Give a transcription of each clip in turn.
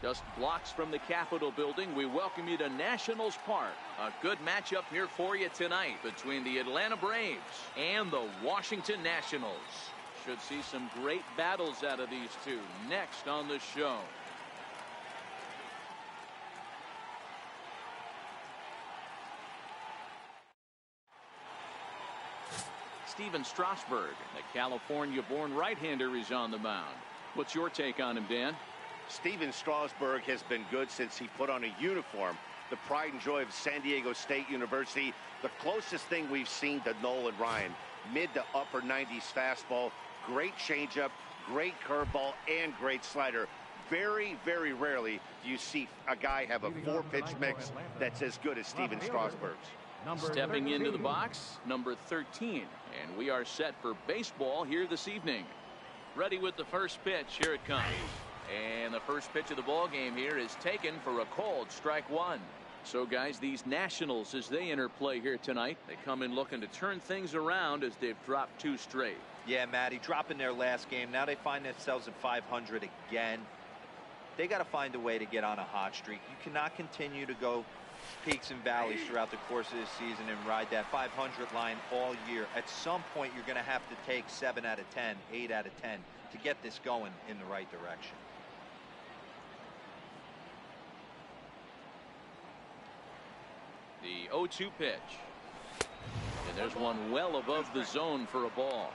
Just blocks from the Capitol building, we welcome you to Nationals Park. A good matchup here for you tonight between the Atlanta Braves and the Washington Nationals. Should see some great battles out of these two next on the show. Steven Strasburg, the California-born right-hander, is on the mound. What's your take on him, Dan? Steven Strasburg has been good since he put on a uniform. The pride and joy of San Diego State University. The closest thing we've seen to Nolan Ryan. Mid to upper 90s fastball. Great changeup, great curveball, and great slider. Very, very rarely do you see a guy have a four-pitch mix that's as good as Steven Strasburg's. Stepping into the box, number 13. And we are set for baseball here this evening. Ready with the first pitch. Here it comes. And the first pitch of the ball game here is taken for a called strike one. So, guys, these Nationals, as they enter play here tonight, they come in looking to turn things around as they've dropped 2 straight. Yeah, Matty, dropping their last game. Now they find themselves at 500 again. They got to find a way to get on a hot streak. You cannot continue to go peaks and valleys throughout the course of this season and ride that 500 line all year. At some point, you're going to have to take 7 out of 10, 8 out of 10 to get this going in the right direction. The 0-2 pitch. And there's one well above the zone for a ball.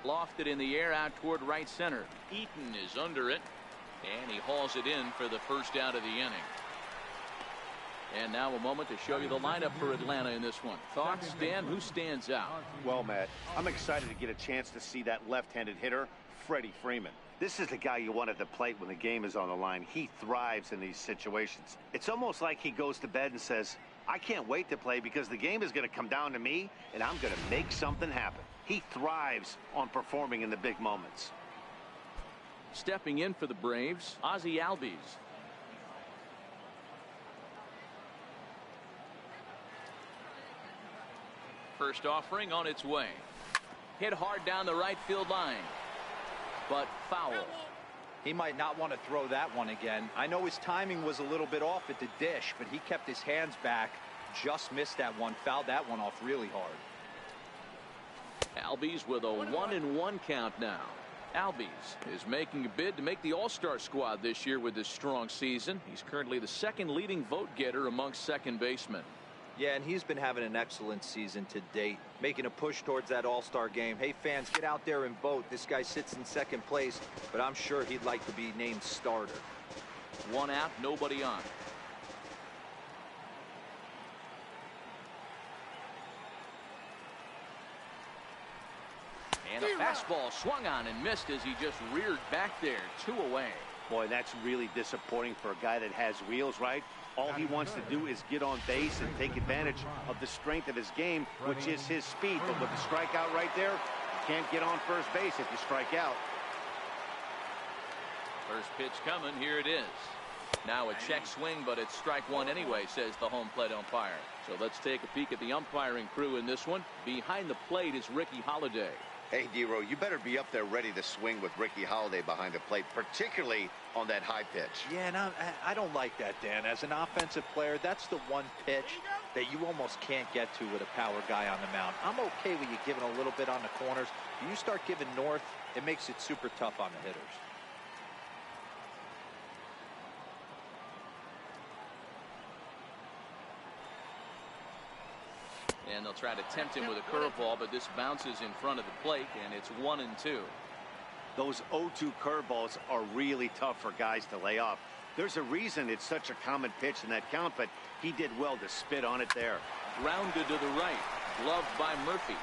Lofted in the air out toward right center. Eaton is under it, and he hauls it in for the first out of the inning. And now a moment to show you the lineup for Atlanta in this one. Thoughts, Dan? Who stands out? Well, Matt, I'm excited to get a chance to see that left-handed hitter, Freddie Freeman. This is the guy you want at the plate when the game is on the line. He thrives in these situations. It's almost like he goes to bed and says, I can't wait to play because the game is going to come down to me, and I'm going to make something happen. He thrives on performing in the big moments. Stepping in for the Braves, Ozzie Albies. First offering on its way. Hit hard down the right field line, but foul. He might not want to throw that one again. I know his timing was a little bit off at the dish, but he kept his hands back, just missed that one, fouled that one off really hard. Albies with a 1-1 count now. Albies is making a bid to make the All-Star squad this year with this strong season. He's currently the second leading vote getter amongst second basemen. Yeah, and he's been having an excellent season to date, making a push towards that All-Star game. Hey, fans, get out there and vote. This guy sits in second place, but I'm sure he'd like to be named starter. One out, nobody on. And a fastball swung on and missed as he just reared back there. 2 away. Boy, that's really disappointing for a guy that has wheels, right? All he wants to do is get on base and take advantage of the strength of his game, which is his speed. But with the strikeout right there, you can't get on first base if you strike out. First pitch coming. Here it is. Now a check swing, but it's strike one anyway, says the home plate umpire. So let's take a peek at the umpiring crew in this one. Behind the plate is Ricky Holiday. Hey, D-Row, you better be up there ready to swing with Ricky Holiday behind the plate, particularly on that high pitch. Yeah, and I don't like that, Dan. As an offensive player, that's the one pitch that you almost can't get to with a power guy on the mound. I'm okay with you giving a little bit on the corners. If you start giving north, it makes it super tough on the hitters. And they'll try to tempt him with a curveball, but this bounces in front of the plate, and it's 1-2. Those 0-2 curveballs are really tough for guys to lay off. There's a reason it's such a common pitch in that count, but he did well to spit on it there. Grounded to the right, gloved by Murphy.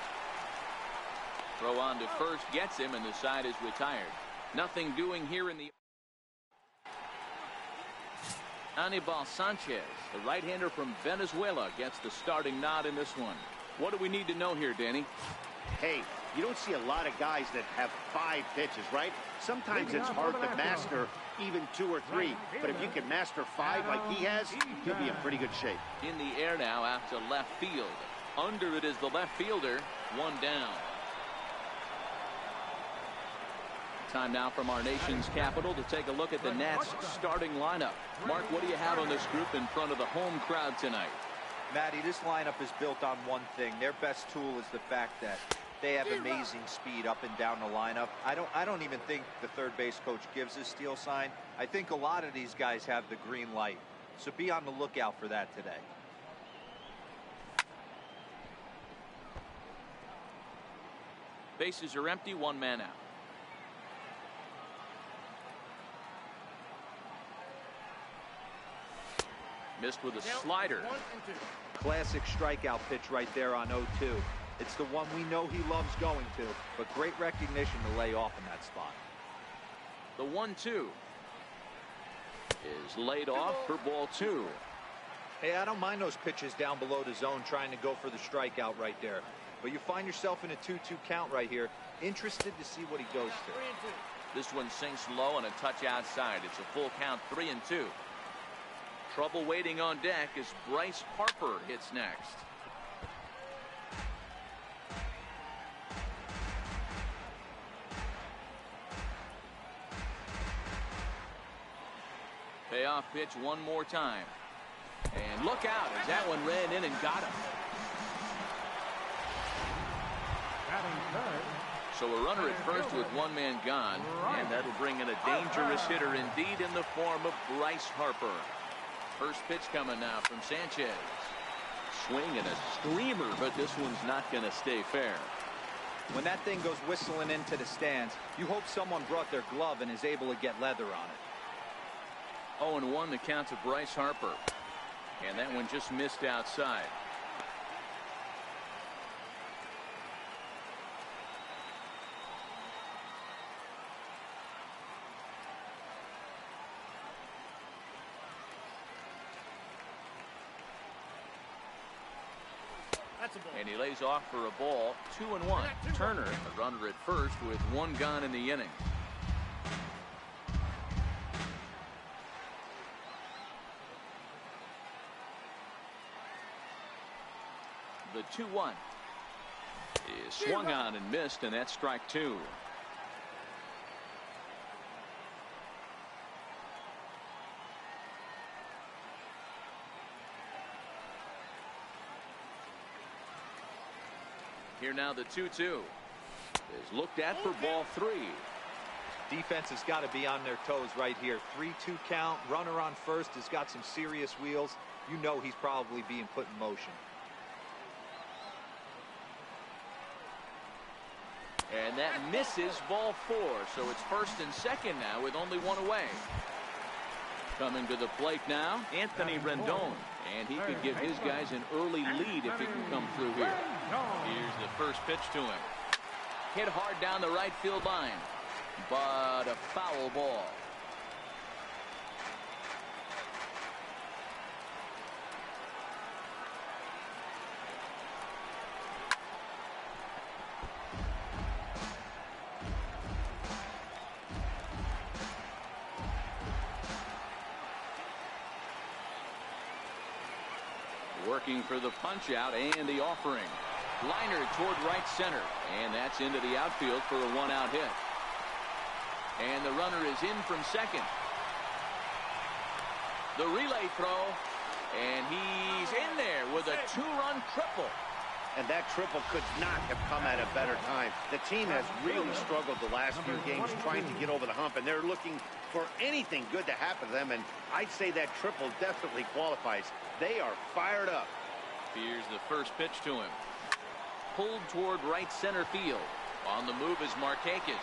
Throw on to first, gets him, and the side is retired. Nothing doing here in the... Anibal Sanchez, the right-hander from Venezuela, gets the starting nod in this one. What do we need to know here, Danny? Hey, you don't see a lot of guys that have 5 pitches, right? Sometimes it's hard to master even 2 or 3. But if you can master 5 like he has, you'll be in pretty good shape. In the air now out to left field. Under it is the left fielder. 1 down. Time now from our nation's capital to take a look at the Nats starting lineup. Mark, what do you have on this group in front of the home crowd tonight? Matty, this lineup is built on one thing. Their best tool is the fact that they have amazing speed up and down the lineup. I don't even think the third base coach gives a steal sign. I think a lot of these guys have the green light. So be on the lookout for that today. Bases are empty, 1 man out. Missed with a slider. Classic strikeout pitch right there on 0-2. It's the one we know he loves going to, but great recognition to lay off in that spot. The 1-2 is laid off for ball 2. Hey, I don't mind those pitches down below the zone trying to go for the strikeout right there. But you find yourself in a 2-2 count right here. Interested to see what he goes to. This one sinks low and a touch outside. It's a full count, 3-2. Trouble waiting on deck as Bryce Harper hits next. Payoff pitch one more time. And look out as that one ran in and got him. So a runner at first with 1 man gone. And that'll bring in a dangerous hitter indeed in the form of Bryce Harper. First pitch coming now from Sanchez. Swing and a screamer, but this one's not going to stay fair. When that thing goes whistling into the stands, you hope someone brought their glove and is able to get leather on it. 0-1 the count to Bryce Harper. And that one just missed outside. And he lays off for a ball. 2-1. Turner, a runner at first with 1 gone in the inning. The 2-1 is swung on and missed, and that's strike 2. Here now the 2-2 is looked at for ball 3. Defense has got to be on their toes right here. 3-2 count. Runner on first has got some serious wheels. You know he's probably being put in motion. And that misses ball 4. So it's first and second now with only 1 away. Coming to the plate now, Anthony Rendon. And he could give his guys an early lead if he can come through here. Here's the first pitch to him. Hit hard down the right field line. But a foul ball. Working for the punch out and the offering. Liner toward right center. And that's into the outfield for a 1-out hit. And the runner is in from second. The relay throw. And he's in there with a 2-run triple. And that triple could not have come at a better time. The team has really struggled the last few games trying to get over the hump, and they're looking for anything good to happen to them, and I'd say that triple definitely qualifies. They are fired up. Here's the first pitch to him. Pulled toward right center field. On the move is Markakis.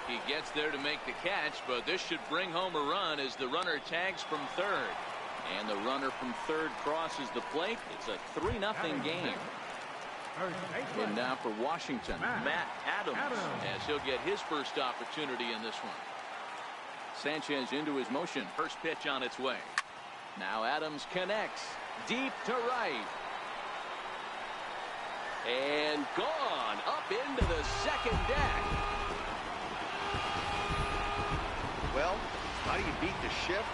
He gets there to make the catch, but this should bring home a run as the runner tags from third. And the runner from third crosses the plate. It's a 3-0 game. And now for Washington, Matt Adams, as he'll get his first opportunity in this one. Sanchez into his motion. First pitch on its way. Now Adams connects. Deep to right. And gone up into the second deck. Well, How do you beat the shift?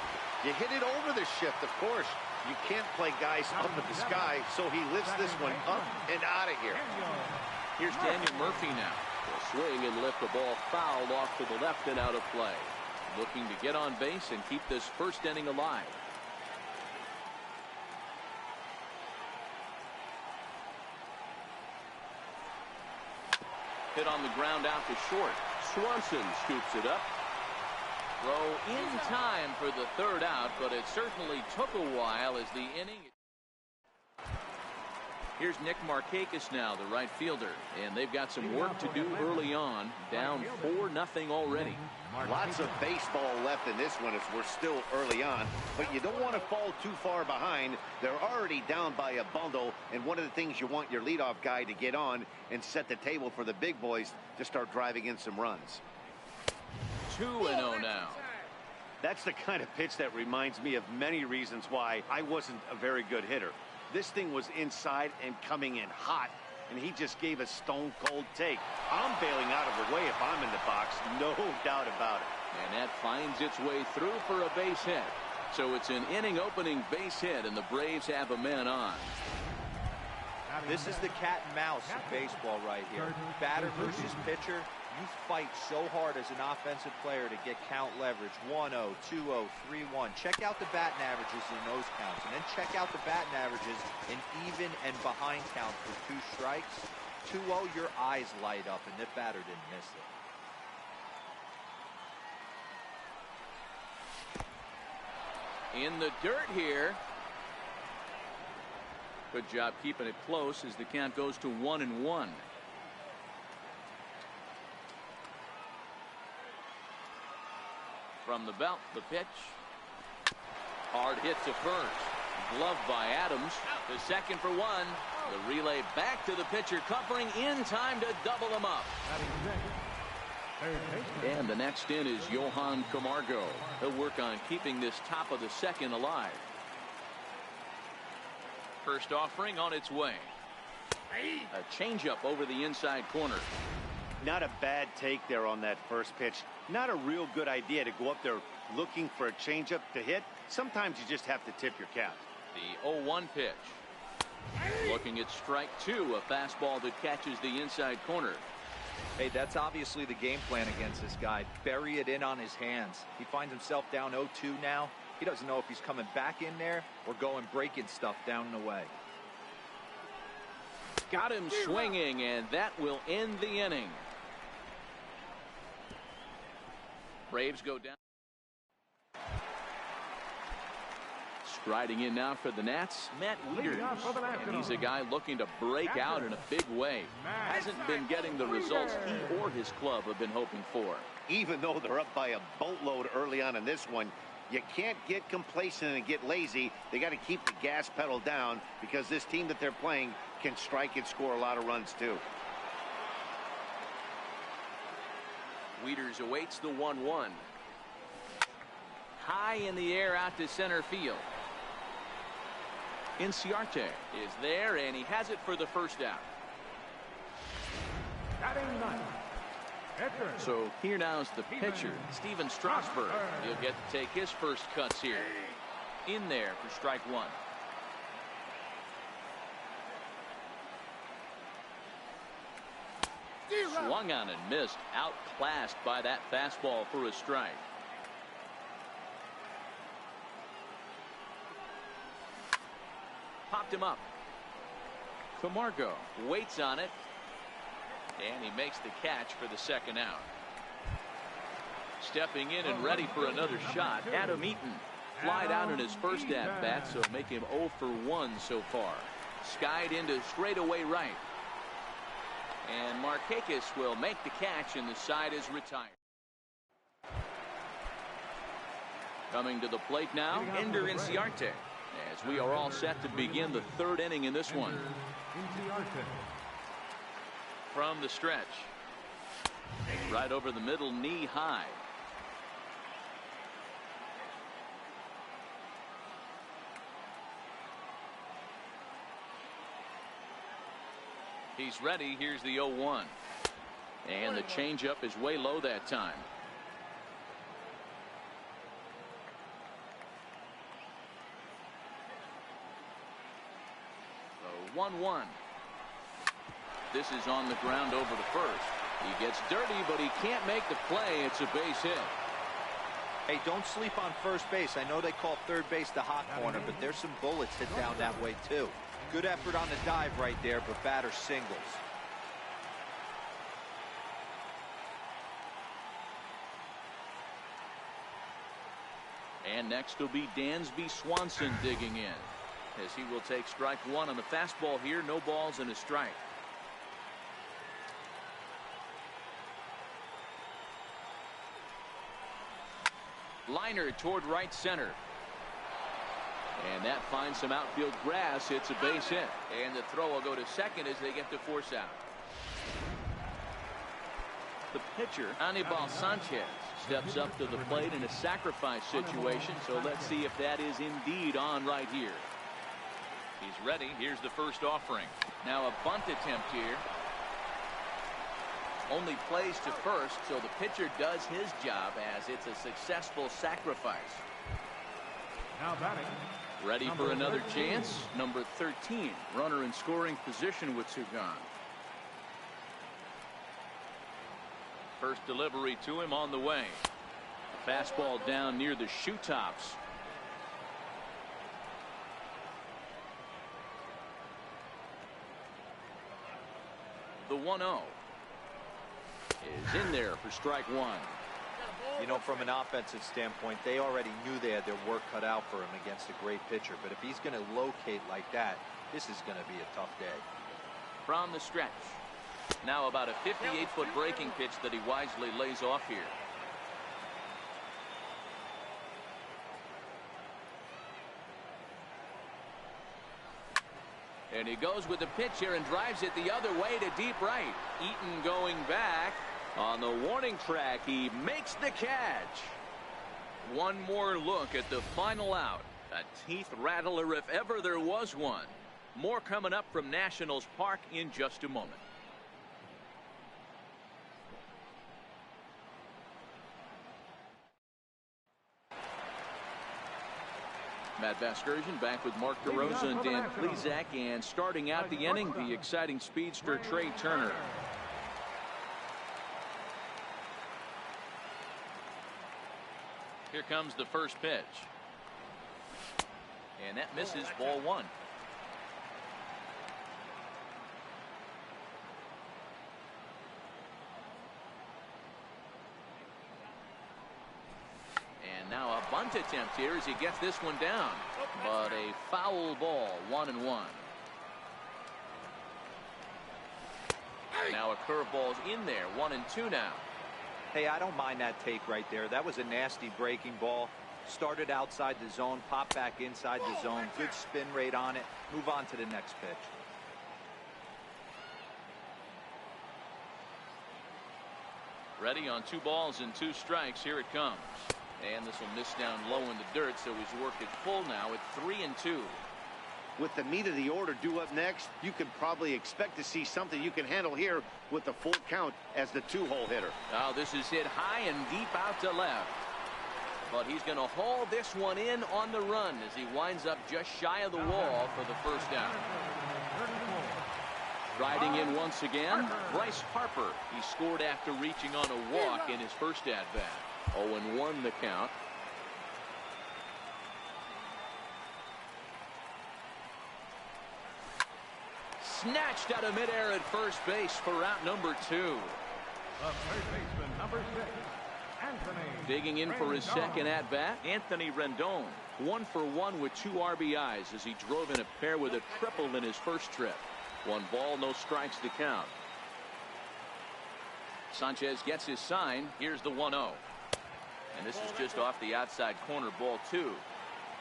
You hit it over the shift, of course. You can't play guys up at the sky, so he lifts this one up and out of here. Here's Daniel Murphy now. Will swing and lift the ball foul off to the left and out of play. Looking to get on base and keep this first inning alive. Hit on the ground out to short. Swanson scoops it up. Throw in time for the third out, but it certainly took a while as the inning. Here's Nick Markakis now, the right fielder, and they've got some work to do early on. Down 4-0 already. Lots of baseball left in this one as we're still early on, but you don't want to fall too far behind. They're already down by a bundle, and one of the things you want your leadoff guy to get on and set the table for the big boys to start driving in some runs. 2-0 now. That's the kind of pitch that reminds me of many reasons why I wasn't a very good hitter. This thing was inside and coming in hot, and he just gave a stone-cold take. I'm bailing out of the way if I'm in the box, no doubt about it. And that finds its way through for a base hit. So it's an inning-opening base hit, and the Braves have a man on. This is the cat and mouse of baseball right here. Batter versus pitcher. You fight so hard as an offensive player to get count leverage. 1-0, 2-0, 3-1. Check out the batting averages in those counts, and then check out the batting averages in even and behind counts with 2 strikes. 2-0, your eyes light up, and the batter didn't miss it. In the dirt here. Good job keeping it close as the count goes to 1-1. From the belt, the pitch. Hard hit to first. Gloved by Adams. The second for 1. The relay back to the pitcher, covering in time to double him up. And the next in is Johan Camargo. He'll work on keeping this top of the second alive. First offering on its way. A changeup over the inside corner. Not a bad take there on that first pitch. Not a real good idea to go up there looking for a changeup to hit. Sometimes you just have to tip your cap. The 0-1 pitch. Looking at strike 2, a fastball that catches the inside corner. Hey, that's obviously the game plan against this guy. Bury it in on his hands. He finds himself down 0-2 now. He doesn't know if he's coming back in there or going breaking stuff down and away. Got him swinging, and that will end the inning. Braves go down. Striding in now for the Nats, Matt Wieters, and he's a guy looking to break out in a big way. Hasn't been getting the results he or his club have been hoping for. Even though they're up by a boatload early on in this one, you can't get complacent and get lazy. They got to keep the gas pedal down because this team that they're playing can strike and score a lot of runs too. Wieters awaits the 1-1. High in the air out to center field. Inciarte is there, and he has it for the first out. So here now is the pitcher, Steven Strasburg. He'll get to take his first cuts here. In there for strike 1. Swung on and missed, outclassed by that fastball for a strike. Popped him up. Camargo waits on it, and he makes the catch for the second out. Stepping in and ready for another shot, Adam Eaton. Flied out in his first at bat, so make him 0 for 1 so far. Skied into straightaway right. And Markakis will make the catch, and the side is retired. Coming to the plate now, Ender Inciarte, as we are all set to begin the third inning in this one. From the stretch. Right over the middle, knee high. He's ready. Here's the 0-1. And the changeup is way low that time. So 1-1. This is on the ground over to first. He gets dirty, but he can't make the play. It's a base hit. Hey, don't sleep on first base. I know they call third base the hot corner, but there's some bullets hit down that way too. Good effort on the dive right there, but batter singles. And next will be Dansby Swanson digging in, as he will take strike one on the fastball here. No balls and a strike. Liner toward right center. And that finds some outfield grass. It's a base hit. And the throw will go to second as they get to force out. The pitcher, Anibal Sanchez, steps up to the plate in a sacrifice situation. So let's see if that is indeed on right here. He's ready. Here's the first offering. Now a bunt attempt here. Only plays to first, so the pitcher does his job as it's a successful sacrifice. Now batting. Ready for another chance. Number 13, runner in scoring position with two gone. First delivery to him on the way. Fastball down near the shoe tops. The 1-0 is in there for strike one. You know, from an offensive standpoint, they already knew they had their work cut out for him against a great pitcher. But if he's going to locate like that, this is going to be a tough day. From the stretch. Now about a 58-foot breaking pitch that he wisely lays off here. And he goes with the pitch here and drives it the other way to deep right. Eaton going back. On the warning track, he makes the catch. One more look at the final out. A teeth rattler if ever there was one. More coming up from Nationals Park in just a moment. Matt Vasgersian back with Mark DeRosa and Dan Plesac, and starting out the inning, the exciting speedster Trey Turner. Here comes the first pitch. And that misses, ball one. And now a bunt attempt here as he gets this one down. But a foul ball, 1-1. Now a curveball's in there, 1-2 now. Hey, I don't mind that take right there. That was a nasty breaking ball. Started outside the zone, popped back inside the zone. Good spin rate on it. Move on to the next pitch. Ready on 2 balls and 2 strikes. Here it comes. And this will miss down low in the dirt, so he's worked it full now at 3-2. With the meat of the order due up next, you can probably expect to see something you can handle here with the full count as the 2-hole hitter. Now this is hit high and deep out to left. But he's going to haul this one in on the run as he winds up just shy of the wall for the first out. Riding in once again, Bryce Harper. He scored after reaching on a walk in his first at-bat. 0-1 the count. Snatched out of midair at first base for out number 2. The third baseman, number 6, Anthony. Digging in for his second at-bat, Anthony Rendon. 1 for 1 with 2 RBIs as he drove in a pair with a triple in his first trip. 1 ball, no strikes to count. Sanchez gets his sign. Here's the 1-0. And this is just off the outside corner, ball 2.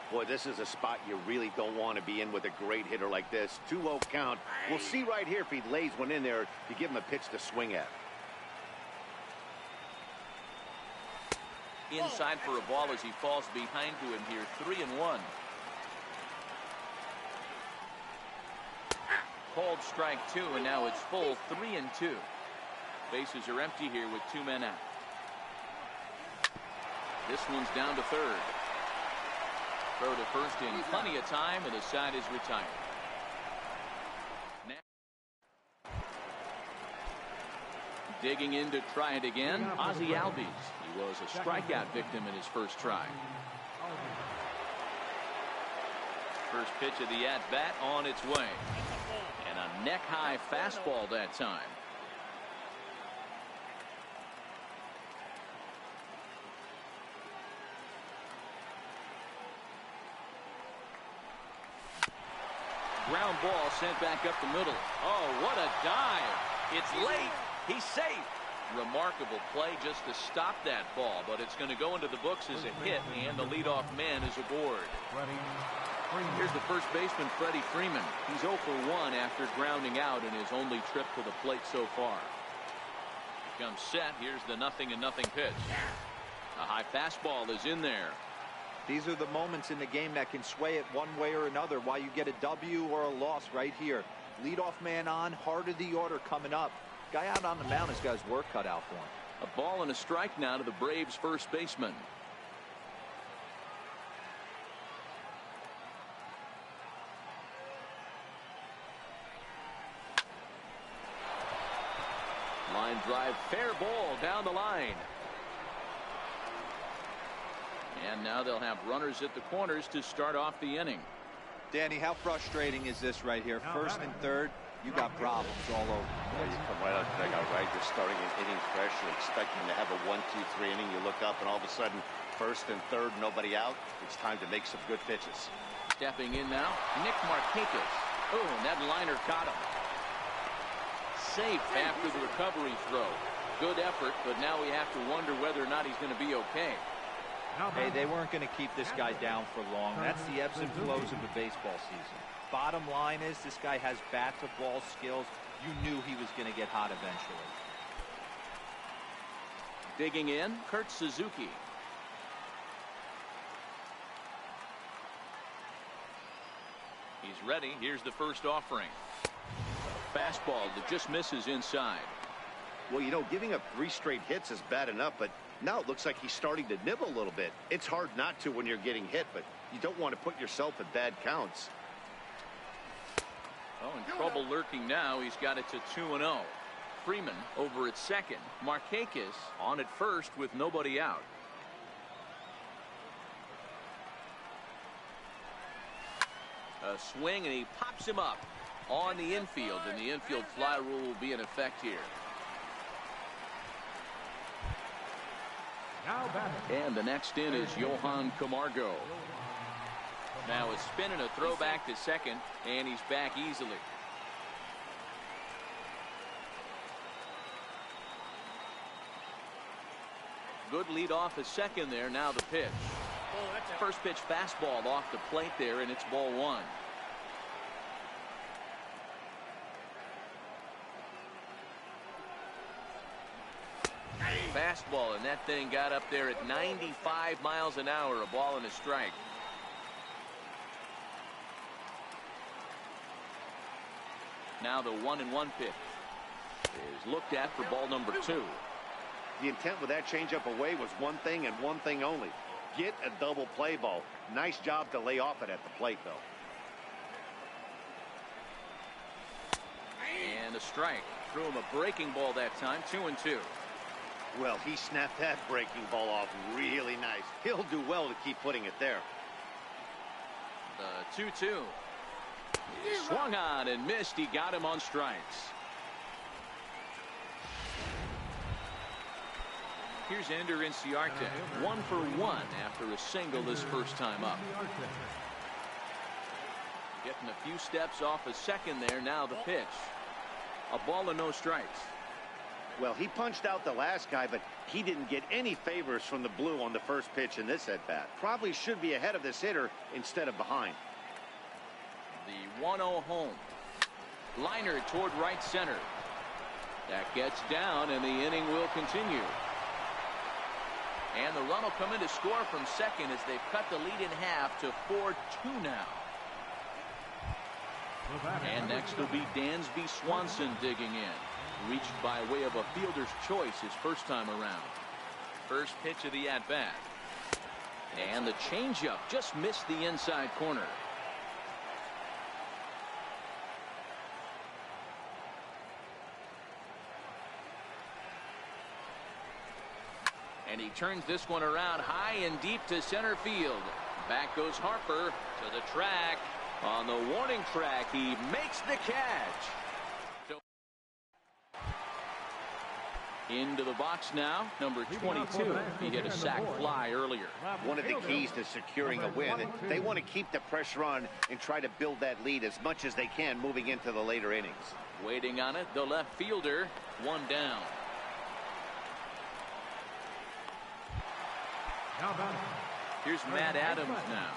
Boy, this is a spot you really don't want to be in with a great hitter like this. 2-0 count. We'll see right here if he lays one in there to give him a pitch to swing at. Inside for a ball as he falls behind to him here. 3-1. Called strike 2, and now it's full. 3-2. Bases are empty here with 2 men out. This one's down to third. Throw to first in plenty of time, and the side is retired. Digging in to try it again, Ozzie Albies. He was a strikeout victim in his first try. First pitch of the at-bat on its way. And a neck-high fastball that time. Ground ball sent back up the middle. Oh, what a dive. It's late. He's safe. Remarkable play just to stop that ball, but it's going to go into the books as a hit, and the leadoff man is aboard. Here's the first baseman, Freddie Freeman. He's 0 for 1 after grounding out in his only trip to the plate so far. Comes set. Here's the 0-0 pitch. A high fastball is in there. These are the moments in the game that can sway it one way or another, why you get a W or a loss right here. Leadoff man on, heart of the order coming up. Guy out on the mound has got his work cut out for him. A ball and a strike now to the Braves first baseman. Line drive, fair ball down the line. And now they'll have runners at the corners to start off the inning. Danny, how frustrating is this right here? First and third, you got problems all over. Yeah, you come right out the dugout, right? You're starting an inning fresh. You're expecting to have a 1-2-3 inning. You look up, and all of a sudden, first and third, nobody out. It's time to make some good pitches. Stepping in now, Nick Markakis. Oh, and that liner caught him. Safe after the recovery throw. Good effort, but now we have to wonder whether or not he's going to be okay. Hey, they weren't going to keep this guy down for long. That's the ebbs and flows of the baseball season. Bottom line is this guy has bat-to-ball skills. You knew he was going to get hot eventually. Digging in, Kurt Suzuki. He's ready. Here's the first offering. Fastball that just misses inside. Well, you know, giving up 3 straight hits is bad enough, but now it looks like he's starting to nibble a little bit. It's hard not to when you're getting hit, but you don't want to put yourself in bad counts. Oh, in trouble lurking now. He's got it to 2-0. Freeman over at second. Markakis on at first with nobody out. A swing, and he pops him up on the infield, and the infield fly rule will be in effect here. And the next in is Johan Camargo. Now a spin and a throw back to second, and he's back easily. Good lead off at second there. Now the pitch. First pitch fastball off the plate there, and it's ball 1. Fastball, and that thing got up there at 95 miles an hour. A ball and a strike. Now the 1-1 pitch is looked at for ball number 2. The intent with that changeup away was one thing and one thing only. Get a double play ball. Nice job to lay off it at the plate, though. And a strike. Threw him a breaking ball that time. 2-2. Well, he snapped that breaking ball off really nice. He'll do well to keep putting it there. The 2-2. Swung on and missed. He got him on strikes. Here's Ender Inciarte, 1 for 1 after a single his first time up. Getting a few steps off a second there. Now the pitch. A ball and no strikes. Well, he punched out the last guy, but he didn't get any favors from the blue on the first pitch in this at-bat. Probably should be ahead of this hitter instead of behind. The 1-0 home. Liner toward right center. That gets down, and the inning will continue. And the run will come in to score from second as they've cut the lead in half to 4-2 now. And next will be Dansby Swanson digging in. Reached by way of a fielder's choice his first time around. First pitch of the at-bat. And the changeup just missed the inside corner. And he turns this one around high and deep to center field. Back goes Harper to the track. On the warning track, he makes the catch. So into the box now, number 22. He hit a sac fly earlier. One of the keys to securing a win. They want to keep the pressure on and try to build that lead as much as they can moving into the later innings. Waiting on it, the left fielder, one down. Here's Matt Adams now.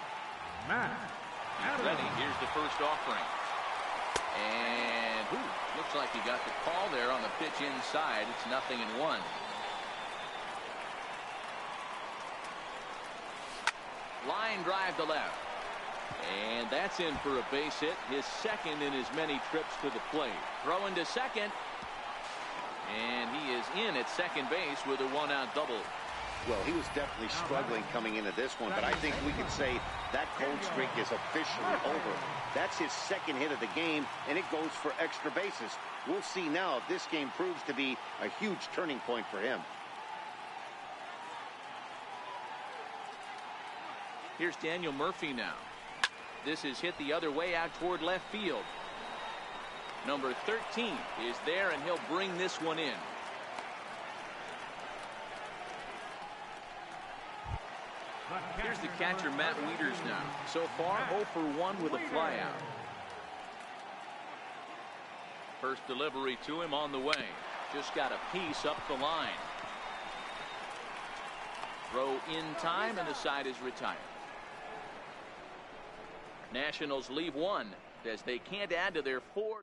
Ready, here's the first offering. And looks like he got the call there on the pitch inside. It's 0-1. Line drive to left. And that's in for a base hit, his second in as many trips to the plate. Throwing to second. And he is in at second base with a one-out double. Well, he was definitely struggling coming into this one, but I think we could say that cold streak is officially over. That's his second hit of the game, and it goes for extra bases. We'll see now if this game proves to be a huge turning point for him. Here's Daniel Murphy now. This is hit the other way out toward left field. Number 13 is there, and he'll bring this one in. Here's the catcher, Matt Wieters now. So far, 0 for 1 with a flyout. First delivery to him on the way. Just got a piece up the line. Throw in time, and the side is retired. Nationals leave one as they can't add to their 4.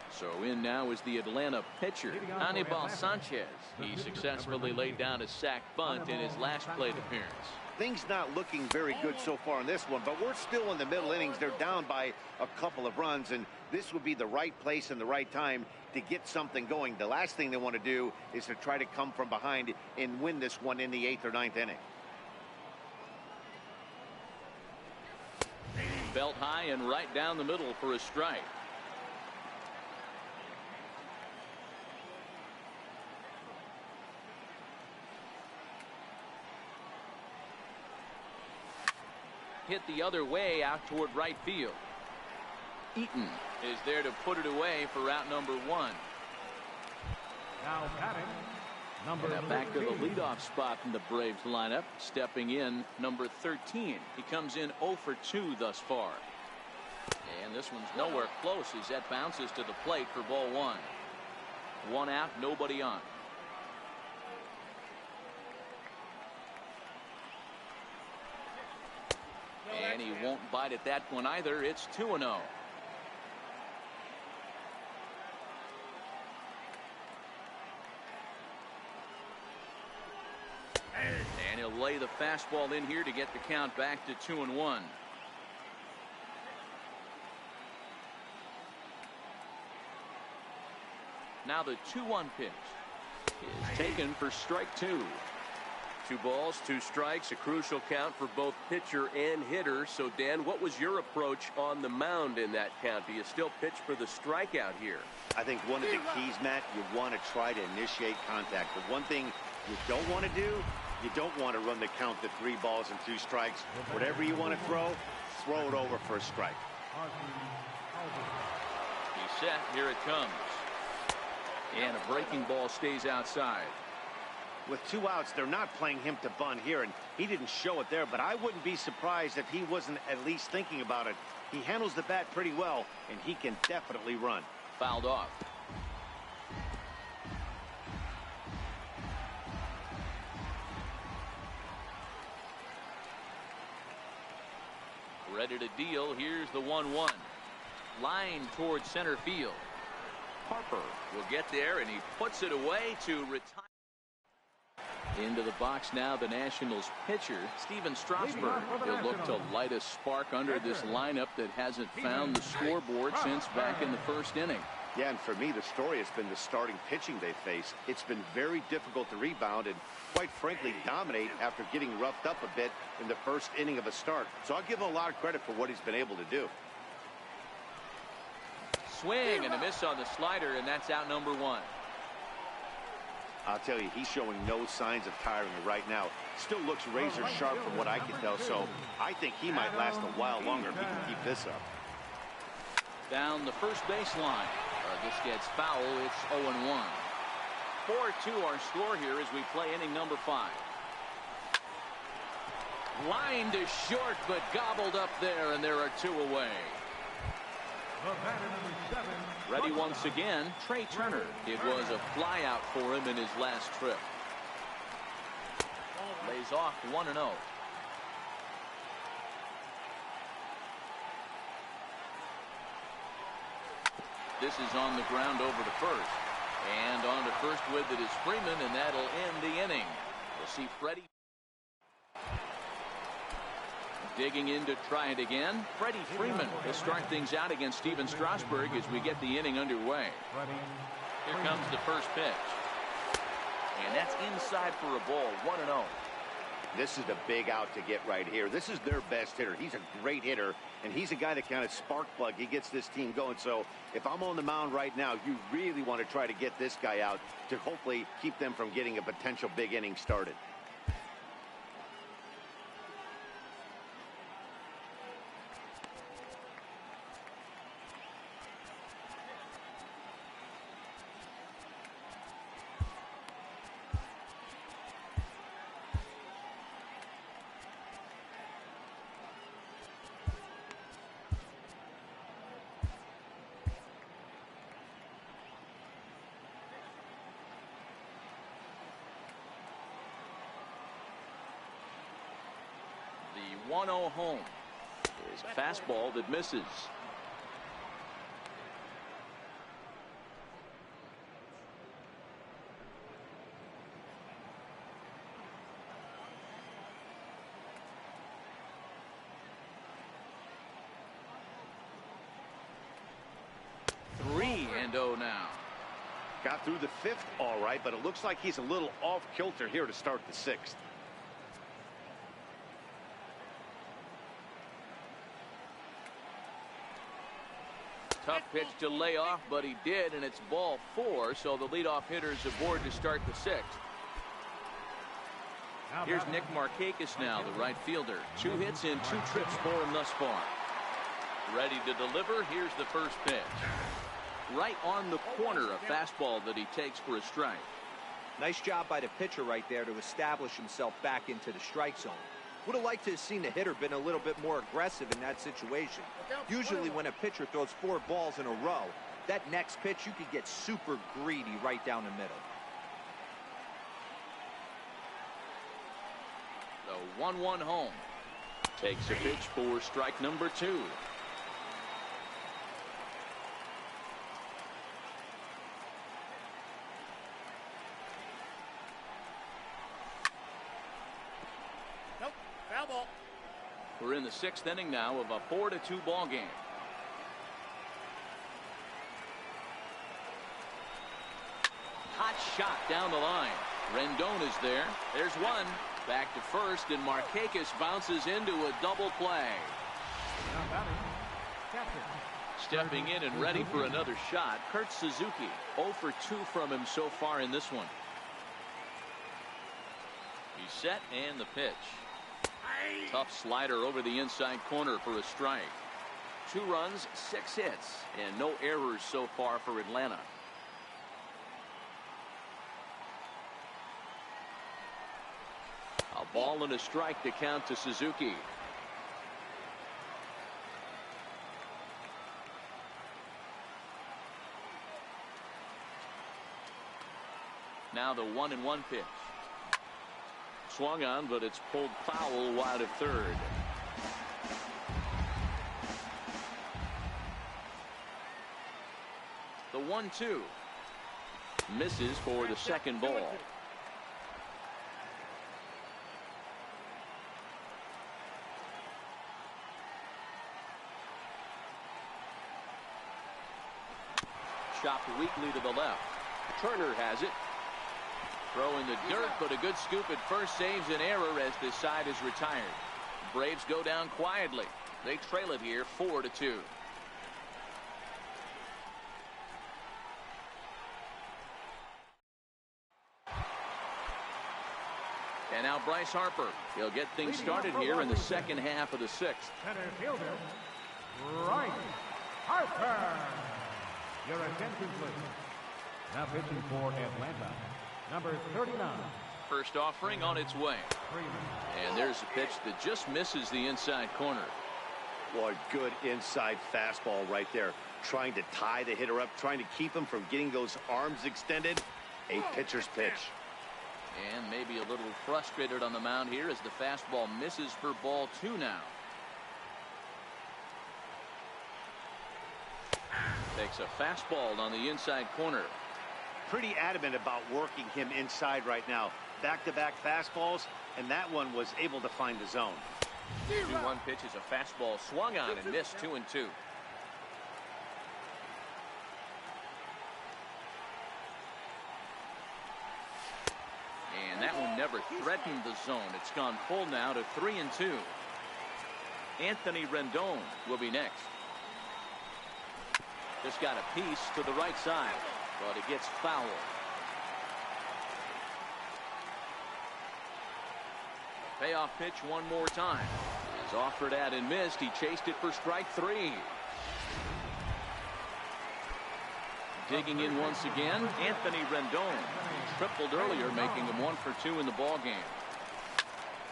So in now is the Atlanta pitcher, Anibal Sanchez. He successfully laid down a sac bunt in his last plate appearance. Things not looking very good so far in this one, but we're still in the middle innings. They're down by a couple of runs, and this would be the right place and the right time to get something going. The last thing they want to do is to try to come from behind and win this one in the 8th or 9th inning. Belt high and right down the middle for a strike. Hit the other way out toward right field. Eaton is there to put it away for out number 1. Now batting, number Now back to the leadoff spot in the Braves lineup. Stepping in, number 13. He comes in 0 for 2 thus far. And this one's nowhere close as that bounces to the plate for ball 1. 1 out, nobody on. And he won't bite at that one either. It's 2-0. And he'll lay the fastball in here to get the count back to 2-1. Now the 2-1 pitch is taken for strike 2. 2 balls, 2 strikes, a crucial count for both pitcher and hitter. So, Dan, what was your approach on the mound in that count? Do you still pitch for the strikeout here? I think one of the keys, Matt, you want to try to initiate contact. The one thing you don't want to do, you don't want to run the count to 3 balls and 2 strikes. Whatever you want to throw it over for a strike. He's set. Here it comes. And a breaking ball stays outside. With 2 outs, they're not playing him to bunt here, and he didn't show it there, but I wouldn't be surprised if he wasn't at least thinking about it. He handles the bat pretty well, and he can definitely run. Fouled off. Ready to deal. Here's the 1-1. Line towards center field. Harper will get there, and he puts it away to retire. Into the box now, the Nationals pitcher, Steven Strasburg. He'll look to light a spark under this lineup that hasn't found the scoreboard since back in the first inning. Yeah, and for me, the story has been the starting pitching they faced. It's been very difficult to rebound and, quite frankly, dominate after getting roughed up a bit in the first inning of a start. So I'll give him a lot of credit for what he's been able to do. Swing and a miss on the slider, and that's out number 1. I'll tell you, he's showing no signs of tiring right now. Still looks razor sharp from what I can tell, so I think he might last a while longer if he can keep this up. Down the first baseline. This gets foul. It's 0-1. 4-2 our score here as we play inning number 5. Line to short, but gobbled up there, and there are 2 away. Ready once again, Trey Turner. It was a flyout for him in his last trip. Lays off 1-0. This is on the ground over to first. And on to first with it is Freeman, and that'll end the inning. We'll see Freddie digging in to try it again. Freddie Freeman will start things out against Steven Strasburg as we get the inning underway. Here comes the first pitch. And that's inside for a ball. 1-0. This is the big out to get right here. This is their best hitter. He's a great hitter, and he's a guy that kind of spark plug. He gets this team going. So if I'm on the mound right now, you really want to try to get this guy out to hopefully keep them from getting a potential big inning started. The 1-0 home is a fastball that misses. Three and 0 now. Got through the 5th all right, but it looks like he's a little off kilter here to start the 6th. Tough pitch to lay off, but he did, and it's ball 4, so the leadoff hitter is aboard to start the 6th. Here's Nick Markakis now, the right fielder. 2 hits in 2 trips for him thus far. Ready to deliver. Here's the first pitch. Right on the corner, a fastball that he takes for a strike. Nice job by the pitcher right there to establish himself back into the strike zone. Would have liked to have seen the hitter been a little bit more aggressive in that situation. Usually when a pitcher throws 4 balls in a row, that next pitch you could get super greedy right down the middle. The 1-1 home. Takes a pitch for strike number 2. We're in the 6th inning now of a 4-2 ball game. Hot shot down the line. Rendon is there. There's one. Back to first, and Markakis bounces into a double play. Stepping in and ready for another shot, Kurt Suzuki. 0 for 2 from him so far in this one. He's set, and the pitch. Tough slider over the inside corner for a strike. 2 runs, 6 hits, and no errors so far for Atlanta. A ball and a strike to count to Suzuki. Now the 1-1 pitch. Swung on, but it's pulled foul wide of third. The 1-2 misses for the second ball. Chopped weakly to the left. Turner has it. Throw in the dirt, but a good scoop at first saves an error as this side is retired. Braves go down quietly. They trail it here 4-2. And now Bryce Harper. He'll get things started here in the second half of the sixth. Center fielder, Bryce Harper. Your attention, please. Now pitching for Atlanta, number 39. First offering on its way. And there's a pitch that just misses the inside corner. Boy, good inside fastball right there. Trying to tie the hitter up, trying to keep him from getting those arms extended. A pitcher's pitch. And maybe a little frustrated on the mound here as the fastball misses for ball 2 now. Takes a fastball on the inside corner. Pretty adamant about working him inside right now. Back-to-back fastballs, and that one was able to find the zone. 2-1 pitch is a fastball swung on and missed 2-2. And that one never threatened the zone. It's gone full now to 3-2. Anthony Rendon will be next. Just got a piece to the right side, but it gets fouled. Payoff pitch one more time. Is offered at and missed. He chased it for strike 3. Digging in once again, Anthony Rendon. Tripled earlier, making him 1 for 2 in the ball game.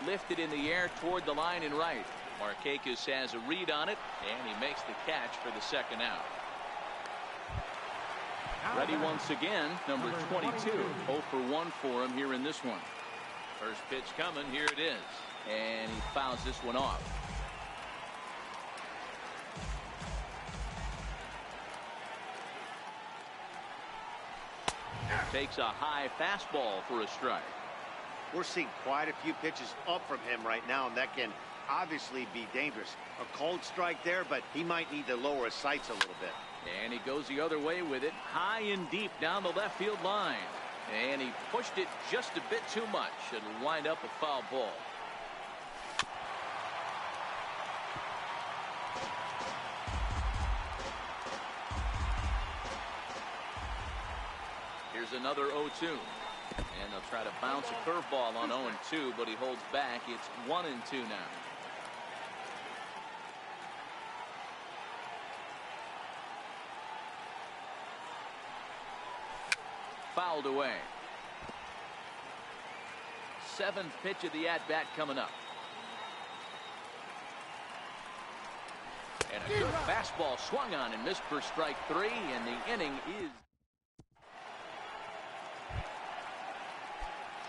Lifted in the air toward the line and right. Markakis has a read on it, and he makes the catch for the second out. Ready once again, number 22. 0 for 1 for him here in this one. First pitch coming, here it is. And he fouls this one off. Takes a high fastball for a strike. We're seeing quite a few pitches up from him right now, and that can obviously be dangerous. A cold strike there, but he might need to lower his sights a little bit. And he goes the other way with it, high and deep down the left field line. And he pushed it just a bit too much. It'll wind up a foul ball. Here's another 0-2. And they'll try to bounce a curveball on 0-2, but he holds back. It's 1-2 now. Fouled away. 7th pitch of the at-bat coming up. And a good fastball swung on and missed for strike 3, and the inning is...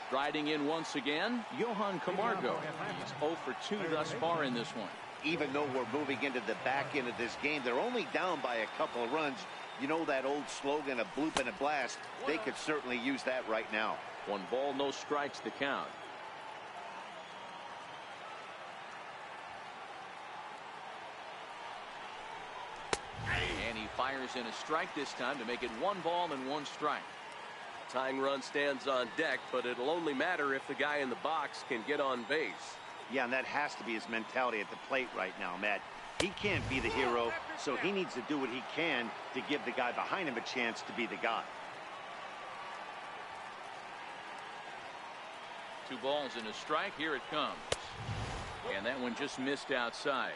Striding in once again, Johan Camargo. He's 0 for 2 thus far in this one. Even though we're moving into the back end of this game, they're only down by a couple of runs. You know that old slogan, a bloop and a blast. They could certainly use that right now. 1 ball, no strikes to count. And he fires in a strike this time to make it 1 ball and 1 strike. Tying run stands on deck, but it'll only matter if the guy in the box can get on base. Yeah, and that has to be his mentality at the plate right now, Matt. He can't be the hero, so he needs to do what he can to give the guy behind him a chance to be the guy. 2 balls and a strike. Here it comes. And that one just missed outside.